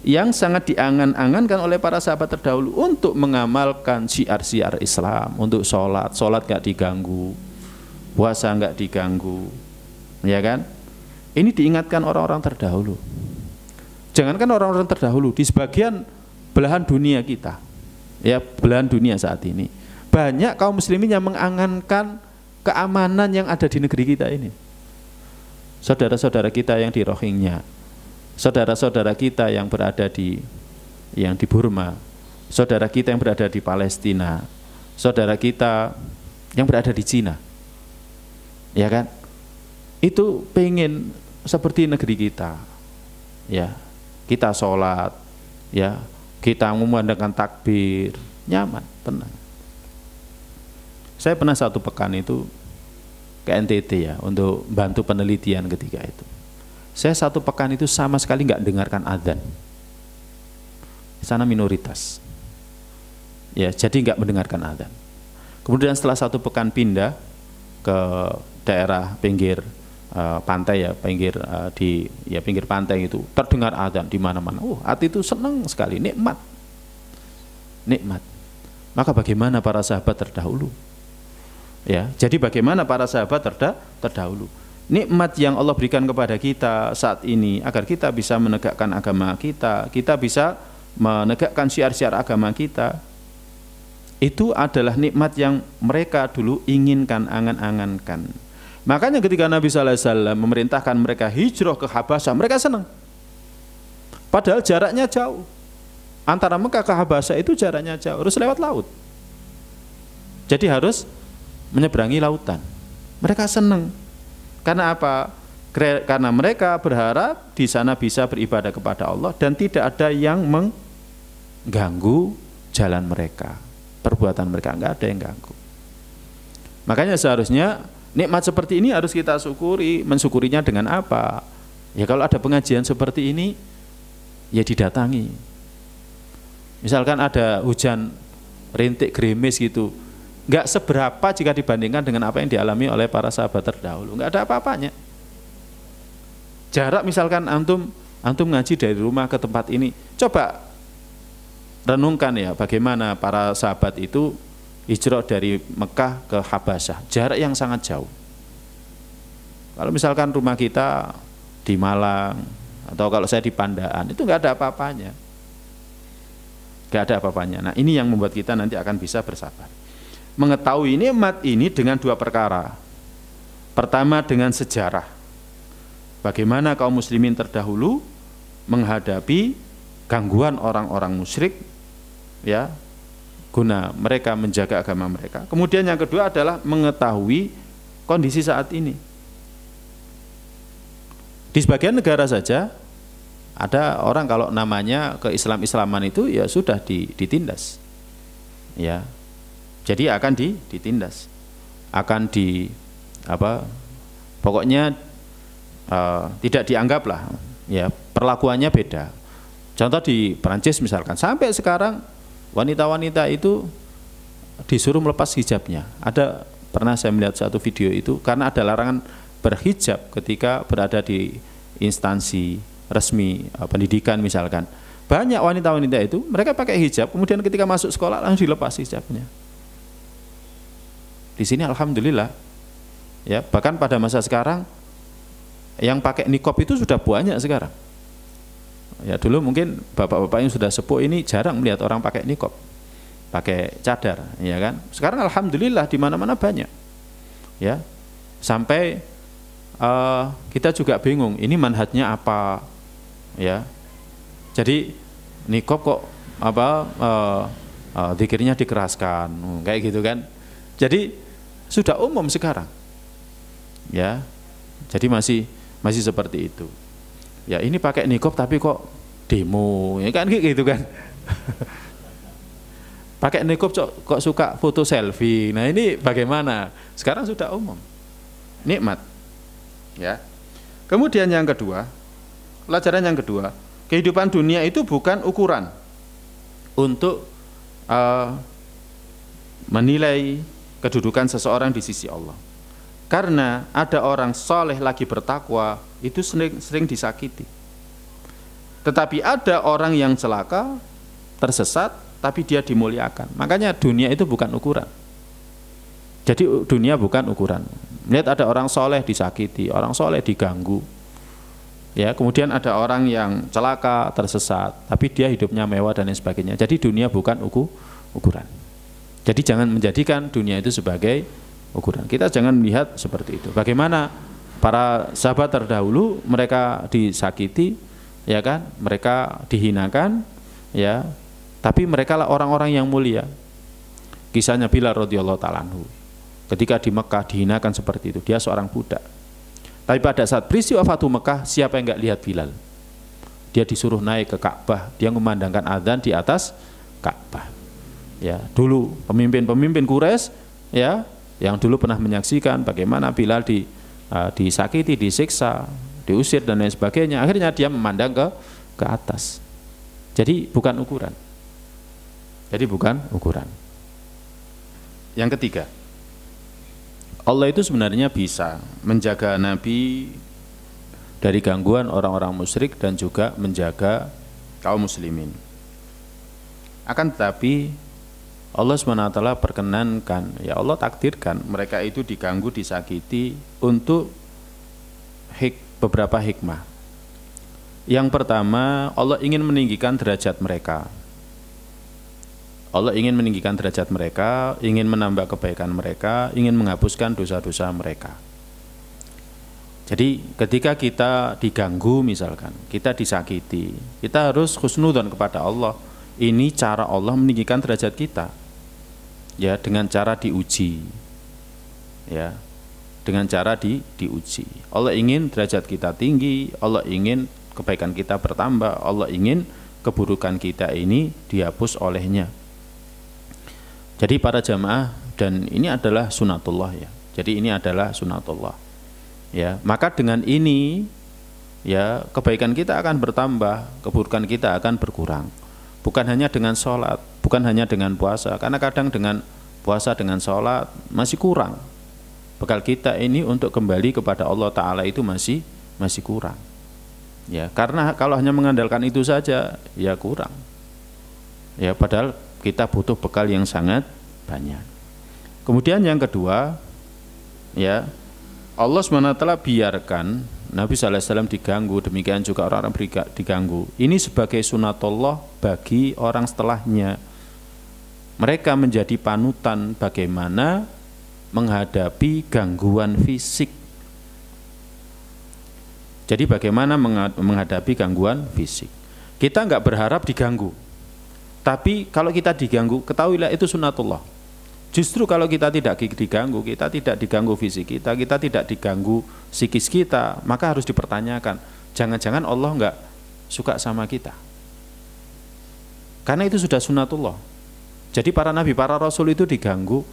yang sangat diangan-angankan oleh para sahabat terdahulu untuk mengamalkan syiar-syiar Islam, untuk sholat gak diganggu, puasa gak diganggu, ya kan? Ini diingatkan orang-orang terdahulu. Jangankan orang-orang terdahulu, di sebagian belahan dunia kita, ya belahan dunia saat ini, banyak kaum muslimin yang mengangankan keamanan yang ada di negeri kita ini. Saudara-saudara kita yang di Rohingya, saudara-saudara kita yang berada di Burma, saudara kita yang berada di Palestina, saudara kita yang berada di Cina, ya kan? Itu pengen seperti negeri kita, ya kita sholat, ya kita mengumandangkan takbir, nyaman, tenang. Saya pernah satu pekan itu ke NTT ya untuk bantu penelitian ketika itu. Saya satu pekan itu sama sekali nggak dengarkan adzan. Sana minoritas, ya jadi nggak mendengarkan adzan. Kemudian setelah satu pekan pindah ke daerah pinggir pantai ya, pinggir pantai itu terdengar adzan di mana-mana. Hati itu senang sekali, nikmat. Maka bagaimana para sahabat terdahulu? Ya, jadi bagaimana para sahabat terdahulu? Nikmat yang Allah berikan kepada kita saat ini agar kita bisa menegakkan agama kita bisa menegakkan syiar-syiar agama kita. Itu adalah nikmat yang mereka dulu inginkan, angan-angankan. Makanya ketika Nabi sallallahu alaihi wasallam memerintahkan mereka hijrah ke Habasyah, mereka senang. Padahal jaraknya jauh. Antara Mekah ke Habasyah itu jaraknya jauh, harus lewat laut. Jadi harus menyeberangi lautan. Mereka senang. Karena apa? Karena mereka berharap di sana bisa beribadah kepada Allah dan tidak ada yang mengganggu jalan mereka. Perbuatan mereka enggak ada yang ganggu. Makanya seharusnya nikmat seperti ini harus kita syukuri. Mensyukurinya dengan apa? Ya kalau ada pengajian seperti ini, ya didatangi. Misalkan ada hujan rintik gerimis gitu, nggak seberapa jika dibandingkan dengan apa yang dialami oleh para sahabat terdahulu. Nggak ada apa-apanya. Jarak misalkan antum ngaji dari rumah ke tempat ini, coba renungkan ya bagaimana para sahabat itu hijrah dari Mekah ke Habasyah, jarak yang sangat jauh. Kalau misalkan rumah kita di Malang atau kalau saya di Pandaan, itu nggak ada apa-apanya. Nggak ada apa-apanya. Nah ini yang membuat kita nanti akan bisa bersabar. Mengetahui nikmat ini dengan dua perkara. Pertama dengan sejarah. Bagaimana kaum muslimin terdahulu menghadapi gangguan orang-orang musyrik, ya, guna mereka menjaga agama mereka. Kemudian yang kedua adalah mengetahui kondisi saat ini. Di sebagian negara saja ada orang kalau namanya ke-Islam-Islaman itu ya sudah ditindas, ya. Jadi akan ditindas, akan pokoknya tidak dianggap lah, ya perlakuannya beda. Contoh di Perancis misalkan, sampai sekarang wanita-wanita itu disuruh melepas hijabnya. Pernah saya melihat satu video itu, karena ada larangan berhijab ketika berada di instansi resmi pendidikan misalkan. Banyak wanita-wanita itu mereka pakai hijab, kemudian ketika masuk sekolah langsung dilepas hijabnya. Di sini alhamdulillah, ya bahkan pada masa sekarang Yang pakai niqab itu sudah banyak sekarang. Ya dulu mungkin bapak-bapak yang sudah sepuh ini jarang melihat orang pakai niqab, pakai cadar, ya kan? Sekarang alhamdulillah di mana-mana banyak. Ya. Sampai kita juga bingung, ini manhajnya apa? Ya. Jadi niqab kok zikirnya dikeraskan, kayak gitu kan? Jadi sudah umum sekarang. Ya. Jadi masih seperti itu. Ya ini pakai niqab tapi kok demo, ya kan gitu kan. Pakai niqab kok suka foto selfie. Nah ini bagaimana? Sekarang sudah umum. Nikmat. Ya. Kemudian yang kedua, pelajaran yang kedua, kehidupan dunia itu bukan ukuran untuk menilai kedudukan seseorang di sisi Allah. Karena ada orang soleh lagi bertakwa itu sering disakiti. Tetapi ada orang yang celaka, tersesat, tapi dia dimuliakan. Makanya dunia itu bukan ukuran. Jadi dunia bukan ukuran. Lihat ada orang soleh disakiti, orang soleh diganggu. Ya, kemudian ada orang yang celaka, tersesat, tapi dia hidupnya mewah dan lain sebagainya. Jadi dunia bukan ukuran. Jadi jangan menjadikan dunia itu sebagai ukuran. Kita jangan melihat seperti itu. Bagaimana para sahabat terdahulu, mereka disakiti, ya kan? Mereka dihinakan, ya. Tapi mereka lah orang-orang yang mulia. Kisahnya Bilal radhiyallahu ta'ala anhu. Ketika di Mekah dihinakan seperti itu, dia seorang budak. Tapi pada saat peristiwa Fatu Mekah, siapa yang enggak lihat Bilal? Dia disuruh naik ke Ka'bah, dia memandangkan azan di atas Ka'bah. Ya, dulu pemimpin-pemimpin Quraisy, ya, yang dulu pernah menyaksikan bagaimana Bilal disakiti, disiksa, diusir dan lain sebagainya. Akhirnya dia memandang ke atas. Jadi bukan ukuran. Yang ketiga, Allah itu sebenarnya bisa menjaga Nabi dari gangguan orang-orang musyrik dan juga menjaga kaum muslimin. Akan tetapi Allah SWT perkenankan, ya Allah takdirkan mereka itu diganggu, disakiti untuk beberapa hikmah. Yang pertama, Allah ingin meninggikan derajat mereka. Allah ingin meninggikan derajat mereka, ingin menambah kebaikan mereka, ingin menghapuskan dosa-dosa mereka. Jadi ketika kita diganggu misalkan, kita disakiti, kita harus husnudzon kepada Allah. Ini cara Allah meninggikan derajat kita. Ya, dengan cara diuji. Ya. Dengan cara diuji. Allah ingin derajat kita tinggi, Allah ingin kebaikan kita bertambah, Allah ingin keburukan kita ini dihapus olehnya. Jadi para jamaah, dan ini adalah sunatullah ya. Jadi ini adalah sunatullah. Ya, maka dengan ini ya kebaikan kita akan bertambah, keburukan kita akan berkurang. Bukan hanya dengan sholat, bukan hanya dengan puasa, karena kadang dengan puasa, dengan sholat masih kurang. Bekal kita ini untuk kembali kepada Allah Ta'ala itu masih kurang. Ya, karena kalau hanya mengandalkan itu saja, ya kurang. Ya, padahal kita butuh bekal yang sangat banyak. Kemudian yang kedua, ya Allah SWT biarkan Nabi SAW diganggu, demikian juga orang-orang diganggu. Ini sebagai sunatullah bagi orang setelahnya. Mereka menjadi panutan bagaimana menghadapi gangguan fisik. Jadi bagaimana menghadapi gangguan fisik. Kita enggak berharap diganggu. Tapi kalau kita diganggu, ketahuilah itu sunatullah. Justru kalau kita tidak diganggu, kita tidak diganggu fisik kita tidak diganggu psikis kita, maka harus dipertanyakan, jangan-jangan Allah enggak suka sama kita. Karena itu sudah sunatullah. Jadi para nabi, para rasul itu diganggu,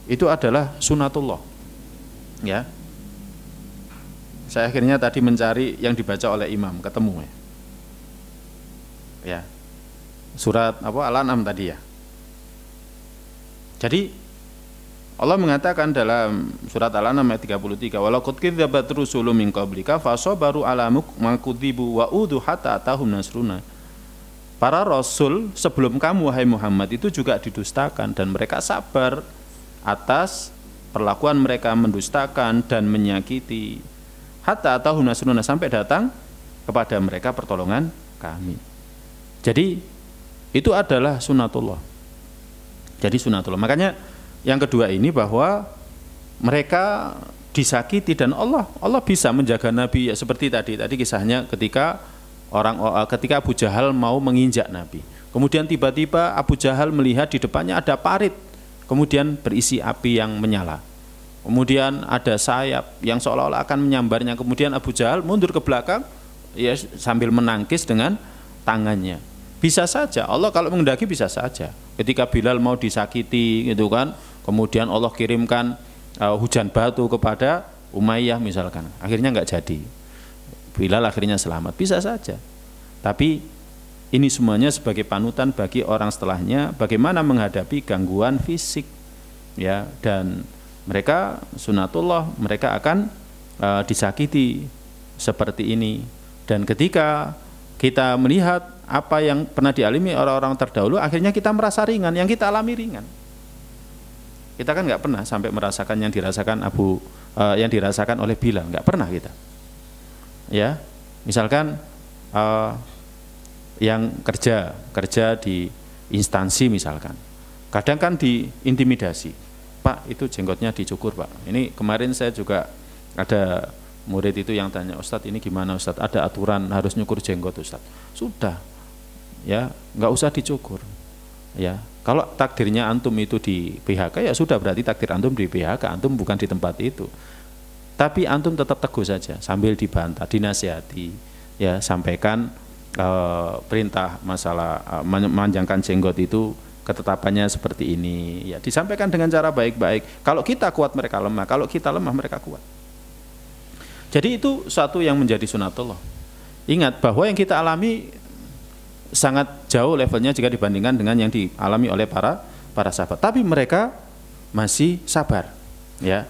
itu adalah sunatullah. Ya. Saya akhirnya tadi mencari yang dibaca oleh imam, ketemu ya. Ya. Surat apa Al-An'am tadi ya. Jadi Allah mengatakan dalam surat Al-An'am ayat 33, walaqad kadzdzabat rusulun min qablika fasabaru ala ma kudzibu wa udu hatta atahum nasruna. Para rasul sebelum kamu wahai Muhammad itu juga didustakan dan mereka sabar atas perlakuan mereka mendustakan dan menyakiti hatta atahum nasruna, sampai datang kepada mereka pertolongan kami. Jadi itu adalah sunatullah. Jadi sunatullah. Makanya yang kedua ini bahwa mereka disakiti dan Allah bisa menjaga Nabi, ya seperti tadi kisahnya ketika Abu Jahal mau menginjak Nabi. Kemudian tiba-tiba Abu Jahal melihat di depannya ada parit, kemudian berisi api yang menyala. Kemudian ada sayap yang seolah-olah akan menyambarnya. Kemudian Abu Jahal mundur ke belakang, ya sambil menangkis dengan tangannya. Bisa saja Allah kalau menghendaki, bisa saja. Ketika Bilal mau disakiti, gitu kan, kemudian Allah kirimkan hujan batu kepada Umayyah misalkan, akhirnya nggak jadi. Bilal akhirnya selamat, bisa saja. Tapi ini semuanya sebagai panutan bagi orang setelahnya, bagaimana menghadapi gangguan fisik, ya. Dan mereka sunatullah, mereka akan disakiti seperti ini. Dan ketika kita melihat apa yang pernah dialami orang-orang terdahulu, akhirnya kita merasa ringan, yang kita alami ringan. Kita kan nggak pernah sampai merasakan yang dirasakan oleh Bilal, nggak pernah kita. Ya, misalkan yang kerja di instansi misalkan, kadang kan diintimidasi. Pak, itu jenggotnya dicukur, Pak. Ini kemarin saya juga ada murid itu yang tanya, Ustadz ini gimana Ustadz, ada aturan harus nyukur jenggot Ustadz. Sudah, ya nggak usah dicukur. Ya, kalau takdirnya antum itu di PHK, ya sudah, berarti takdir antum di PHK, antum bukan di tempat itu. Tapi antum tetap teguh saja, sambil dibantah, dinasihati, ya sampaikan perintah masalah memanjangkan jenggot itu ketetapannya seperti ini, ya disampaikan dengan cara baik-baik. Kalau kita kuat, mereka lemah. Kalau kita lemah, mereka kuat. Jadi itu suatu yang menjadi sunatullah. Ingat bahwa yang kita alami sangat jauh levelnya jika dibandingkan dengan yang dialami oleh para sahabat. Tapi mereka masih sabar, ya.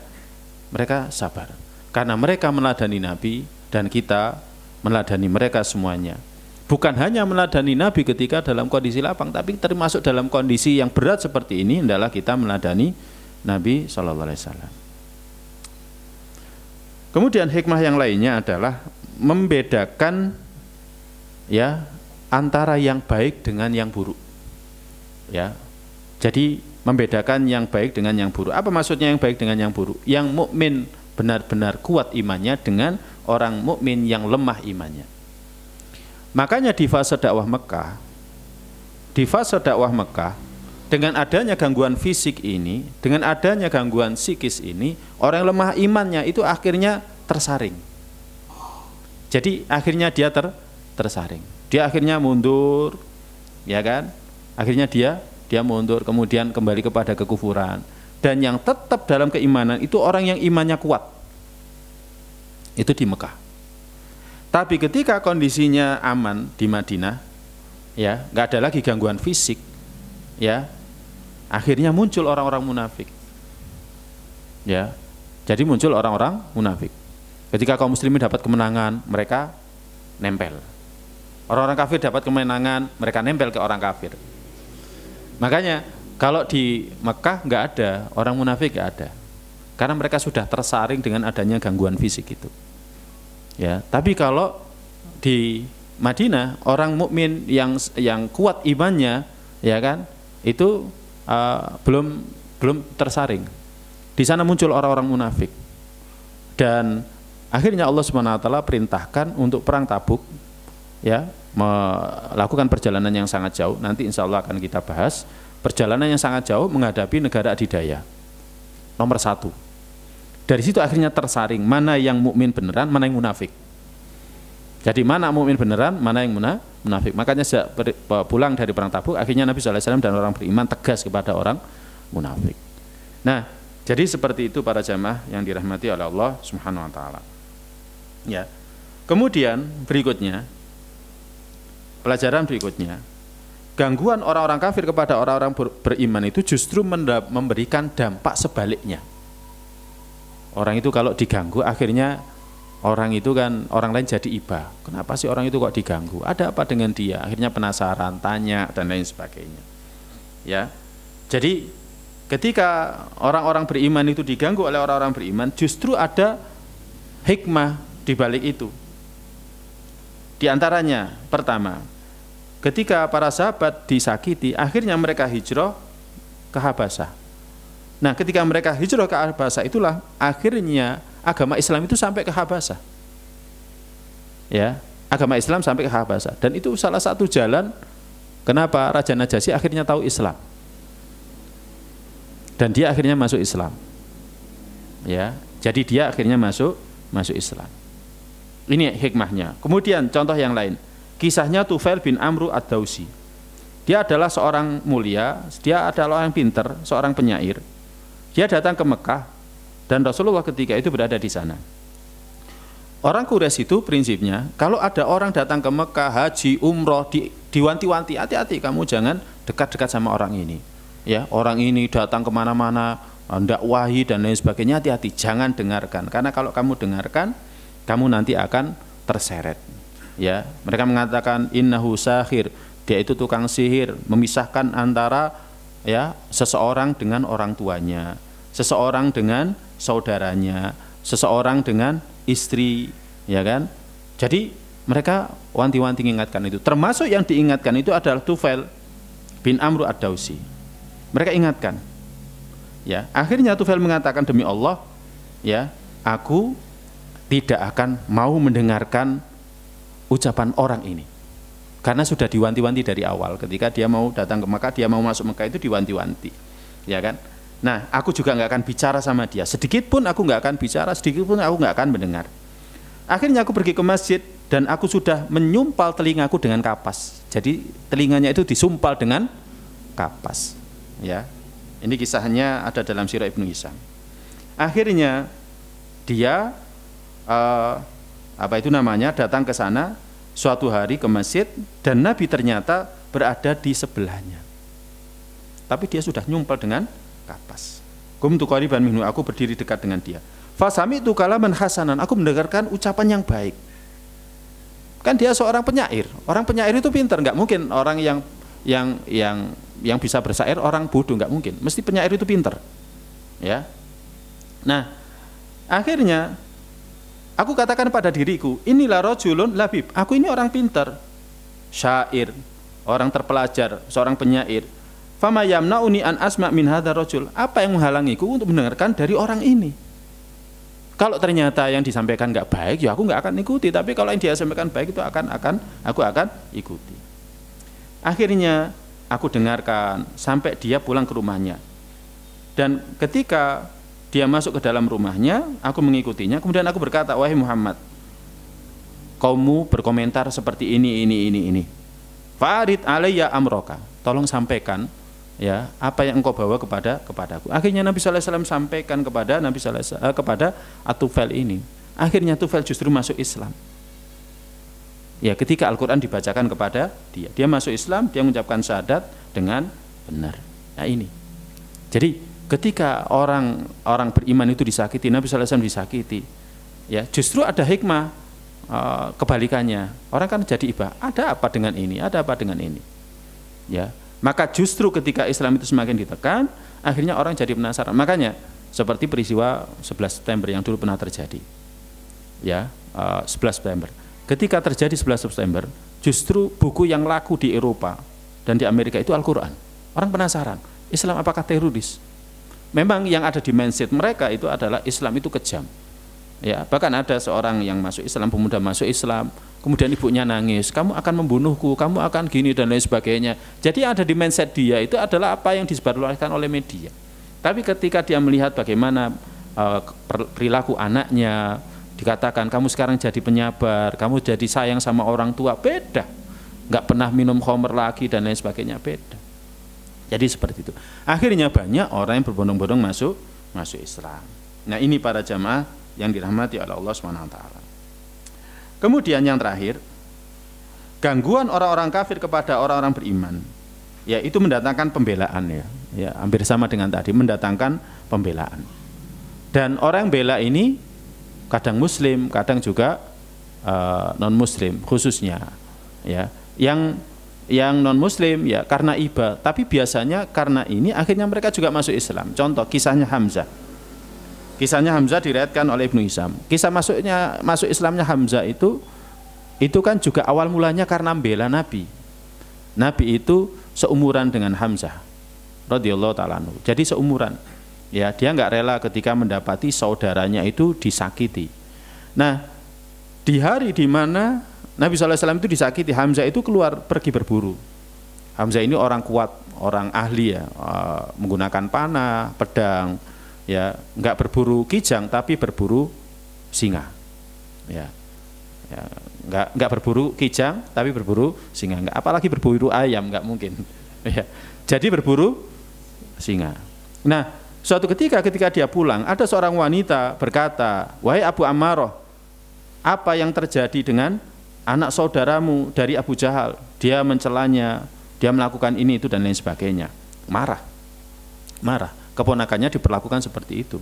Mereka sabar karena mereka meladani Nabi, dan kita meladani mereka semuanya. Bukan hanya meladani Nabi ketika dalam kondisi lapang, tapi termasuk dalam kondisi yang berat seperti ini adalah kita meladani Nabi SAW. Kemudian hikmah yang lainnya adalah membedakan, ya, antara yang baik dengan yang buruk. Ya. Jadi membedakan yang baik dengan yang buruk. Apa maksudnya yang baik dengan yang buruk? Yang mukmin benar-benar kuat imannya dengan orang mukmin yang lemah imannya. Makanya di fase dakwah Mekah, dengan adanya gangguan fisik ini, dengan adanya gangguan psikis ini, orang yang lemah imannya itu akhirnya tersaring. Jadi akhirnya dia tersaring. Dia akhirnya mundur, ya kan? Akhirnya dia mundur, kemudian kembali kepada kekufuran. Dan yang tetap dalam keimanan itu orang yang imannya kuat. Itu di Mekah. Tapi ketika kondisinya aman di Madinah, ya nggak ada lagi gangguan fisik, ya akhirnya muncul orang-orang munafik, ya. Jadi muncul orang-orang munafik. Ketika kaum muslimin dapat kemenangan, mereka nempel. Orang-orang kafir dapat kemenangan, mereka nempel ke orang kafir. Makanya kalau di Mekah nggak ada orang munafik, nggak ada, karena mereka sudah tersaring dengan adanya gangguan fisik itu. Ya, tapi kalau di Madinah orang mukmin yang kuat imannya, ya kan, itu belum tersaring. Di sana muncul orang-orang munafik. Dan akhirnya Allah Subhanahu wa taala perintahkan untuk perang Tabuk, ya, melakukan perjalanan yang sangat jauh. Nanti insya Allah akan kita bahas perjalanan yang sangat jauh menghadapi negara adidaya. Nomor 1. Dari situ akhirnya tersaring mana yang mukmin beneran, mana yang munafik. Jadi mana mukmin beneran, mana yang munafik. Makanya sejak pulang dari perang Tabuk, akhirnya Nabi SAW dan orang beriman tegas kepada orang munafik. Nah, jadi seperti itu para jamaah yang dirahmati oleh Allah Subhanahu wa taala. Ya. Kemudian berikutnya, pelajaran berikutnya, gangguan orang-orang kafir kepada orang-orang beriman itu justru memberikan dampak sebaliknya. Orang itu kalau diganggu, akhirnya orang itu kan, orang lain jadi iba. Kenapa sih orang itu kok diganggu? Ada apa dengan dia? Akhirnya penasaran, tanya dan lain sebagainya. Ya, jadi ketika orang-orang beriman itu diganggu oleh orang-orang beriman, justru ada hikmah di balik itu. Di antaranya, pertama, ketika para sahabat disakiti, akhirnya mereka hijrah ke Habasyah. Nah, ketika mereka hijrah ke Habasyah, itulah akhirnya agama Islam itu sampai ke Habasyah. Ya, agama Islam sampai ke Habasyah. Dan itu salah satu jalan kenapa Raja Najasyi akhirnya tahu Islam. Dan dia akhirnya masuk Islam. Ya, jadi dia akhirnya masuk Islam. Ini hikmahnya. Kemudian contoh yang lain, kisahnya Tufail bin Amru ad-Dausi. Dia adalah seorang mulia, dia adalah orang pinter, seorang penyair. Dia datang ke Mekah dan Rasulullah ketika itu berada di sana. Orang Quraisy itu prinsipnya, kalau ada orang datang ke Mekah, haji, umroh, diwanti-wanti, hati-hati kamu jangan dekat-dekat sama orang ini. Ya, orang ini datang kemana-mana, ndakwahi dan lain sebagainya, hati-hati, jangan dengarkan. Karena kalau kamu dengarkan, kamu nanti akan terseret. Ya, mereka mengatakan innahu sahir, dia itu tukang sihir, memisahkan antara ya seseorang dengan orang tuanya, seseorang dengan saudaranya, seseorang dengan istri, ya kan? Jadi mereka wanti-wanti mengingatkan itu. Termasuk yang diingatkan itu adalah Tufail bin Amru ad-Dausi. Mereka ingatkan. Ya, akhirnya Tufail mengatakan, demi Allah, ya, aku tidak akan mau mendengarkan ucapan orang ini. Karena sudah diwanti-wanti dari awal. Ketika dia mau datang ke Mekah, dia mau masuk Mekah itu diwanti-wanti. Ya kan? Nah, aku juga nggak akan bicara sama dia. Sedikit pun aku nggak akan bicara, sedikit pun aku nggak akan mendengar. Akhirnya aku pergi ke masjid dan aku sudah menyumpal telingaku dengan kapas. Jadi telinganya itu disumpal dengan kapas. Ya, ini kisahnya ada dalam Sirah Ibnu Hisham. Akhirnya dia datang ke sana suatu hari ke masjid dan Nabi ternyata berada di sebelahnya. Tapi dia sudah nyumpal dengan kapas. Qumtu qariban minhu, aku berdiri dekat dengan dia. Fasami'tu kalaman hasanan, aku mendengarkan ucapan yang baik. Kan dia seorang penyair. Orang penyair itu pintar, nggak mungkin orang yang bisa bersair orang bodoh, nggak mungkin. Mesti penyair itu pintar. Ya. Nah, akhirnya aku katakan pada diriku, inilah rajulun labib. Aku ini orang pintar, syair, orang terpelajar, seorang penyair. Fama yamnauni an asma' min hadzal rajul. Apa yang menghalangiku untuk mendengarkan dari orang ini? Kalau ternyata yang disampaikan nggak baik, ya aku nggak akan ikuti. Tapi kalau yang dia sampaikan baik itu aku akan ikuti. Akhirnya aku dengarkan sampai dia pulang ke rumahnya. Dan ketika dia masuk ke dalam rumahnya, aku mengikutinya. Kemudian aku berkata, wahai Muhammad, kaummu berkomentar seperti ini. Farid alayya amroka. Tolong sampaikan ya apa yang engkau bawa kepadaku. Akhirnya Nabi sallallahu alaihi wasallam sampaikan kepada At-Tufail ini. Akhirnya Tufail justru masuk Islam. Ya, ketika Al-Qur'an dibacakan kepada dia masuk Islam, dia mengucapkan syahadat dengan benar. Nah, ini. Jadi ketika orang beriman itu disakiti, Nabi sallallahu alaihi wasallam disakiti, ya justru ada hikmah kebalikannya. Orang kan jadi iba, ada apa dengan ini? Ada apa dengan ini? Ya, maka justru ketika Islam itu semakin ditekan, akhirnya orang jadi penasaran. Makanya seperti peristiwa 11 September yang dulu pernah terjadi. Ya, 11 September. Ketika terjadi 11 September, justru buku yang laku di Eropa dan di Amerika itu Al-Qur'an. Orang penasaran, Islam apakah teroris? Memang yang ada di mindset mereka itu adalah Islam itu kejam. Ya, bahkan ada seorang yang masuk Islam, pemuda masuk Islam, kemudian ibunya nangis, kamu akan membunuhku, kamu akan gini dan lain sebagainya. Jadi yang ada di mindset dia itu adalah apa yang disebarluaskan oleh media. Tapi ketika dia melihat bagaimana perilaku anaknya, dikatakan kamu sekarang jadi penyabar, kamu jadi sayang sama orang tua, beda. Nggak pernah minum khamr lagi dan lain sebagainya, beda. Jadi seperti itu. Akhirnya banyak orang yang berbondong-bondong masuk Islam. Nah, ini para jamaah yang dirahmati oleh Allah SWT. Kemudian yang terakhir, gangguan orang-orang kafir kepada orang-orang beriman, ya itu mendatangkan pembelaan, ya hampir sama dengan tadi, mendatangkan pembelaan. Dan orang yang bela ini kadang muslim, kadang juga non muslim khususnya, ya. Yang non muslim ya karena iba, tapi biasanya karena ini akhirnya mereka juga masuk Islam. Contoh kisahnya Hamzah. Kisahnya Hamzah diriwayatkan oleh Ibnu Hisham. Kisah masuk Islamnya Hamzah itu kan juga awal mulanya karena membela Nabi. Nabi itu seumuran dengan Hamzah radhiyallahu ta'ala anhu. Jadi seumuran. Ya, dia nggak rela ketika mendapati saudaranya itu disakiti. Nah, di hari di mana Nabi SAW itu disakiti, Hamzah itu keluar pergi berburu. Hamzah ini orang kuat, orang ahli ya, menggunakan panah, pedang, ya, nggak berburu kijang tapi berburu singa. Ya, ya nggak berburu kijang tapi berburu singa. Nggak, apalagi berburu ayam, nggak mungkin. Ya, jadi berburu singa. Nah, suatu ketika dia pulang, ada seorang wanita berkata, "Wahai Abu Ammaroh, apa yang terjadi dengan anak saudaramu dari Abu Jahal? Dia mencelanya, dia melakukan ini itu dan lain sebagainya." Marah. Keponakannya diperlakukan seperti itu,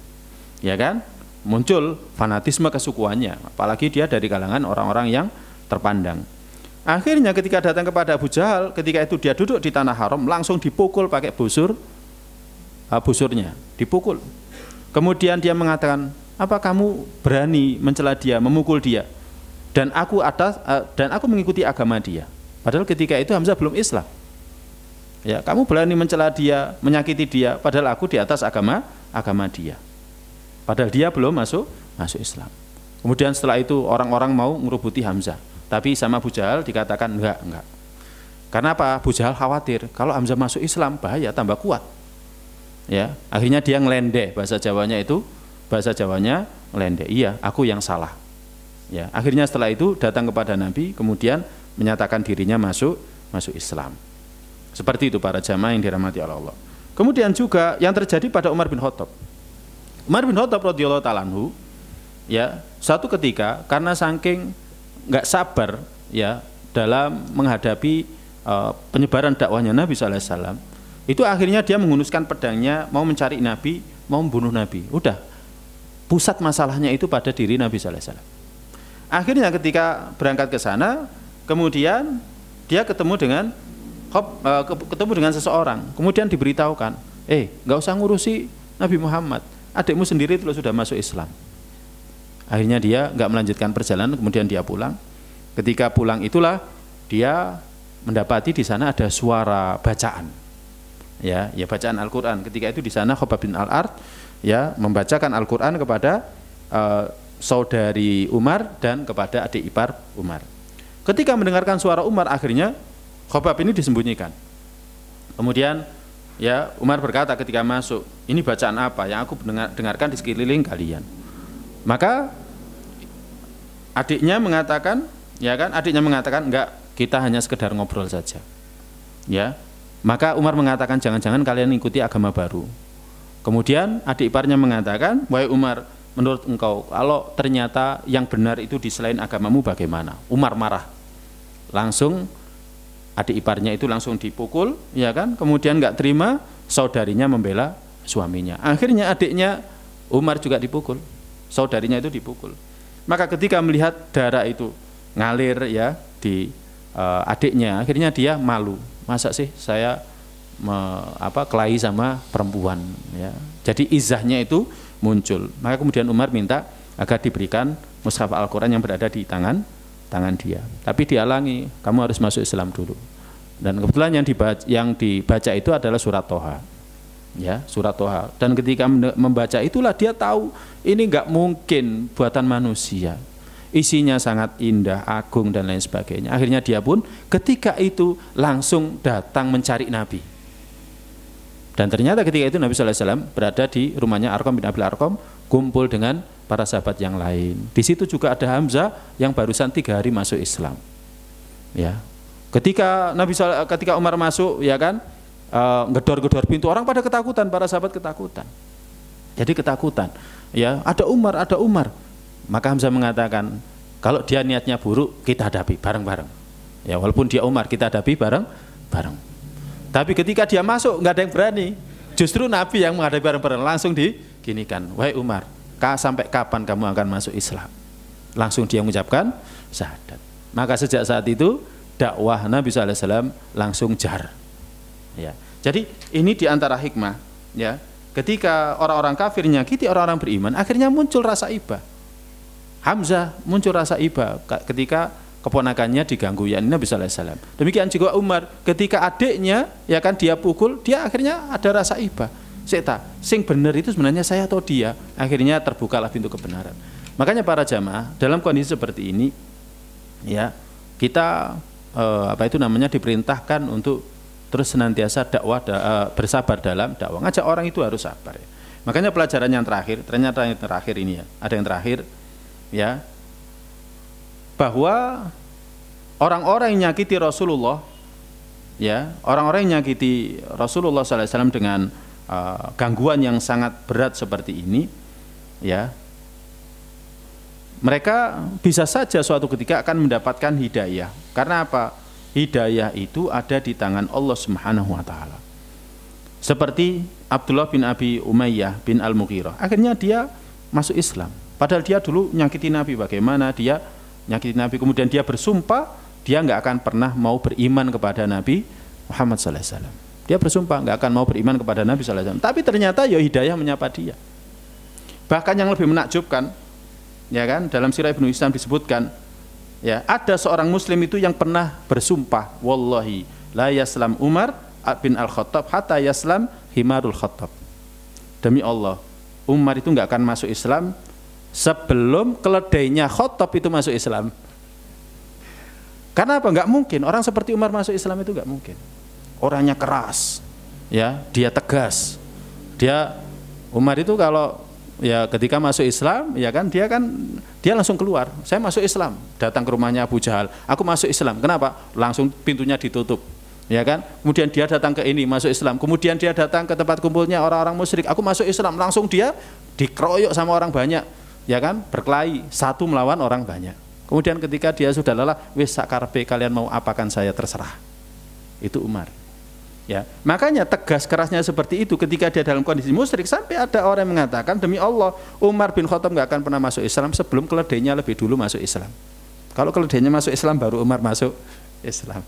ya kan? Muncul fanatisme kesukuannya, apalagi dia dari kalangan orang-orang yang terpandang. Akhirnya ketika datang kepada Abu Jahal, ketika itu dia duduk di tanah haram, langsung dipukul pakai busurnya, dipukul. Kemudian dia mengatakan, "Apa kamu berani mencela dia, memukul dia? Dan aku mengikuti agama dia." Padahal ketika itu Hamzah belum Islam. Ya, kamu berani mencela dia, menyakiti dia, padahal aku di atas agama dia. Padahal dia belum masuk Islam. Kemudian setelah itu orang-orang mau ngerubuti Hamzah, tapi sama Abu Jahal dikatakan enggak. Karena apa? Abu Jahal khawatir kalau Hamzah masuk Islam bahaya, tambah kuat. Ya, akhirnya dia ngelendeh, bahasa Jawanya ngelendeh. Iya, aku yang salah. Ya, akhirnya setelah itu datang kepada Nabi, kemudian menyatakan dirinya masuk Islam. Seperti itu para jamaah yang dirahmati Allah. Kemudian juga yang terjadi pada Umar bin Khattab. Umar bin Khattab radhiyallahu ta'ala anhu, ya, suatu ketika karena saking nggak sabar ya dalam menghadapi penyebaran dakwahnya Nabi sallallahu alaihi wasallam, itu akhirnya dia menghunuskan pedangnya mau mencari Nabi, mau membunuh Nabi. Udah, pusat masalahnya itu pada diri Nabi sallallahu alaihi wasallam. Akhirnya ketika berangkat ke sana, kemudian dia ketemu dengan seseorang, kemudian diberitahukan, nggak usah ngurusi Nabi Muhammad, adikmu sendiri itu sudah masuk Islam. Akhirnya dia nggak melanjutkan perjalanan, kemudian dia pulang. Ketika pulang itulah dia mendapati di sana ada suara bacaan, ya bacaan Al-Quran. Ketika itu di sana Khabbab bin Al-Arat ya membacakan Al-Quran kepada saudari Umar dan kepada adik ipar Umar. Ketika mendengarkan suara Umar, akhirnya Khabbab ini disembunyikan. Kemudian ya Umar berkata ketika masuk, "Ini bacaan apa yang aku dengarkan di sekeliling kalian?" Maka adiknya mengatakan, "Enggak, kita hanya sekedar ngobrol saja." Ya. Maka Umar mengatakan, "Jangan-jangan kalian ikuti agama baru." Kemudian adik iparnya mengatakan, "Wahai Umar, menurut engkau kalau ternyata yang benar itu di selain agamamu bagaimana?" Umar marah. Langsung adik iparnya itu langsung dipukul, ya kan? Kemudian nggak terima, saudarinya membela suaminya. Akhirnya adiknya Umar juga dipukul, saudarinya itu dipukul. Maka ketika melihat darah itu ngalir ya di adiknya, akhirnya dia malu. Masa sih saya kelahi sama perempuan, ya. Jadi izahnya itu muncul. Maka kemudian Umar minta agar diberikan mushaf Al-Quran yang berada di tangan dia. Tapi dihalangi, kamu harus masuk Islam dulu. Dan kebetulan yang dibaca itu adalah surat Toha, ya, surat Toha. Dan ketika membaca itulah dia tahu ini nggak mungkin buatan manusia. Isinya sangat indah, agung dan lain sebagainya. Akhirnya dia pun ketika itu langsung datang mencari Nabi. Dan ternyata ketika itu Nabi sallallahu alaihi wasallam berada di rumahnya Arqam bin Abil Arqam, kumpul dengan para sahabat yang lain. Di situ juga ada Hamzah yang barusan 3 hari masuk Islam. Ya. Ketika Umar masuk, ya kan, gedor-gedor pintu, orang pada ketakutan, para sahabat ketakutan. Jadi ketakutan. Ya, ada Umar. Maka Hamzah mengatakan, kalau dia niatnya buruk, kita hadapi bareng-bareng. Ya, walaupun dia Umar, kita hadapi bareng-bareng. Tapi ketika dia masuk, nggak ada yang berani. Justru Nabi yang menghadapi bareng-bareng, langsung diginikan, "Wahai Umar, sampai kapan kamu akan masuk Islam?" Langsung dia mengucapkan syahadat. Maka sejak saat itu dakwah Nabi sallallahu alaihi wasallam langsung jar. Ya. Jadi ini diantara hikmah, ya. ketika orang-orang kafir nyakiti orang-orang beriman, akhirnya muncul rasa iba. Hamzah muncul rasa iba ketika keponakannya diganggu, yakni Nabi sallallahu alaihi wasallam. Demikian juga Umar, ketika adiknya ya kan dia pukul, dia akhirnya ada rasa iba. Sing benar itu sebenarnya saya atau dia? Akhirnya terbukalah pintu kebenaran. Makanya para jamaah dalam kondisi seperti ini, ya kita diperintahkan untuk terus senantiasa dakwah, bersabar dalam dakwah. Ngajak orang itu harus sabar. Ya. Makanya pelajaran yang terakhir, ternyata yang terakhir ini ya, ada yang terakhir, ya, bahwa orang-orang yang nyakiti Rasulullah, ya, orang-orang yang nyakiti Rasulullah SAW dengan gangguan yang sangat berat seperti ini, ya, mereka bisa saja suatu ketika akan mendapatkan hidayah. Karena apa? Hidayah itu ada di tangan Allah Subhanahu wa taala. Seperti Abdullah bin Abi Umayyah bin Al-Mughirah. Akhirnya dia masuk Islam. Padahal dia dulu nyakiti Nabi. Bagaimana dia nyakiti Nabi, kemudian dia bersumpah dia nggak akan pernah mau beriman kepada Nabi Muhammad sallallahu alaihi wasallam. Dia bersumpah nggak akan mau beriman kepada Nabi sallallahu alaihi wasallam. Tapi ternyata ya hidayah menyapa dia. Bahkan yang lebih menakjubkan, ya kan, dalam Sirah Ibnu Hisham disebutkan, ya, ada seorang muslim itu yang pernah bersumpah, wallahi la yaslam Umar bin Al-Khattab hatta yaslam himarul Khattab. Demi Allah, Umar itu nggak akan masuk Islam sebelum keledainya Khattab itu masuk Islam. Karena apa? Nggak mungkin orang seperti Umar masuk Islam, itu nggak mungkin. Orangnya keras, ya, dia tegas. Umar itu kalau ya ketika masuk Islam, ya kan, dia langsung keluar. Saya masuk Islam, datang ke rumahnya Abu Jahal. Aku masuk Islam. Kenapa? Langsung pintunya ditutup. Ya kan? Kemudian dia datang ke ini, masuk Islam. Kemudian dia datang ke tempat kumpulnya orang-orang musyrik. Aku masuk Islam. Langsung dia dikeroyok sama orang banyak. Ya kan? Berkelahi, satu melawan orang banyak. Kemudian ketika dia sudah lelah, wis sakarpe, kalian mau apakan saya terserah. Itu Umar. Ya, makanya tegas kerasnya seperti itu ketika dia dalam kondisi musyrik, sampai ada orang yang mengatakan, demi Allah, Umar bin Khattab nggak akan pernah masuk Islam sebelum keledainya lebih dulu masuk Islam. Kalau keledainya masuk Islam, baru Umar masuk Islam.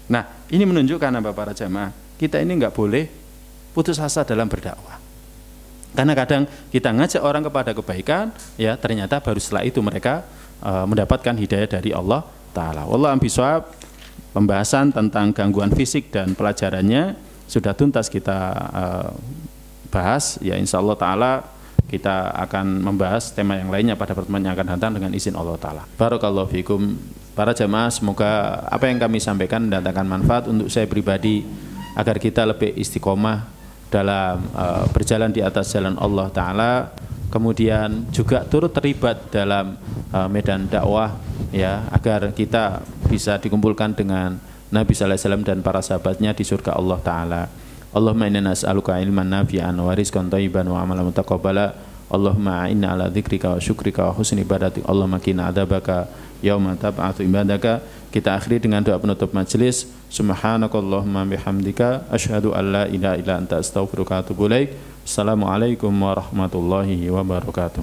Nah, ini menunjukkan apa para jamaah, kita ini nggak boleh putus asa dalam berdakwah. Karena kadang kita ngajak orang kepada kebaikan, ya ternyata baru setelah itu mereka mendapatkan hidayah dari Allah Ta'ala. Wallahu a'lam bishawab. Pembahasan tentang gangguan fisik dan pelajarannya sudah tuntas kita bahas. Ya, insya Allah Ta'ala kita akan membahas tema yang lainnya pada pertemuan yang akan datang dengan izin Allah Ta'ala. Barakallahu fikum. Para jamaah, semoga apa yang kami sampaikan mendatangkan manfaat untuk saya pribadi, agar kita lebih istiqomah dalam berjalan di atas jalan Allah Ta'ala, kemudian juga turut terlibat dalam medan dakwah, ya, agar kita bisa dikumpulkan dengan Nabi sallallahu alaihi wasallam dan para sahabatnya di surga Allah Ta'ala. Allahumma inna nas'aluka ilman nafi'an wa rizqan thayyiban wa amalan mutaqabbala. Allahumma inna ala dzikrika wa syukrika wa husni ibadatik. Allahumma qina adzabaka yauma tab'atsu ibadaka. Kita akhiri dengan doa penutup majelis. Subhanakallahumma bihamdika asyhadu an la ilaha illa anta astaghfiruka wa atubu ilaik. Assalamualaikum warahmatullahi wabarakatuh.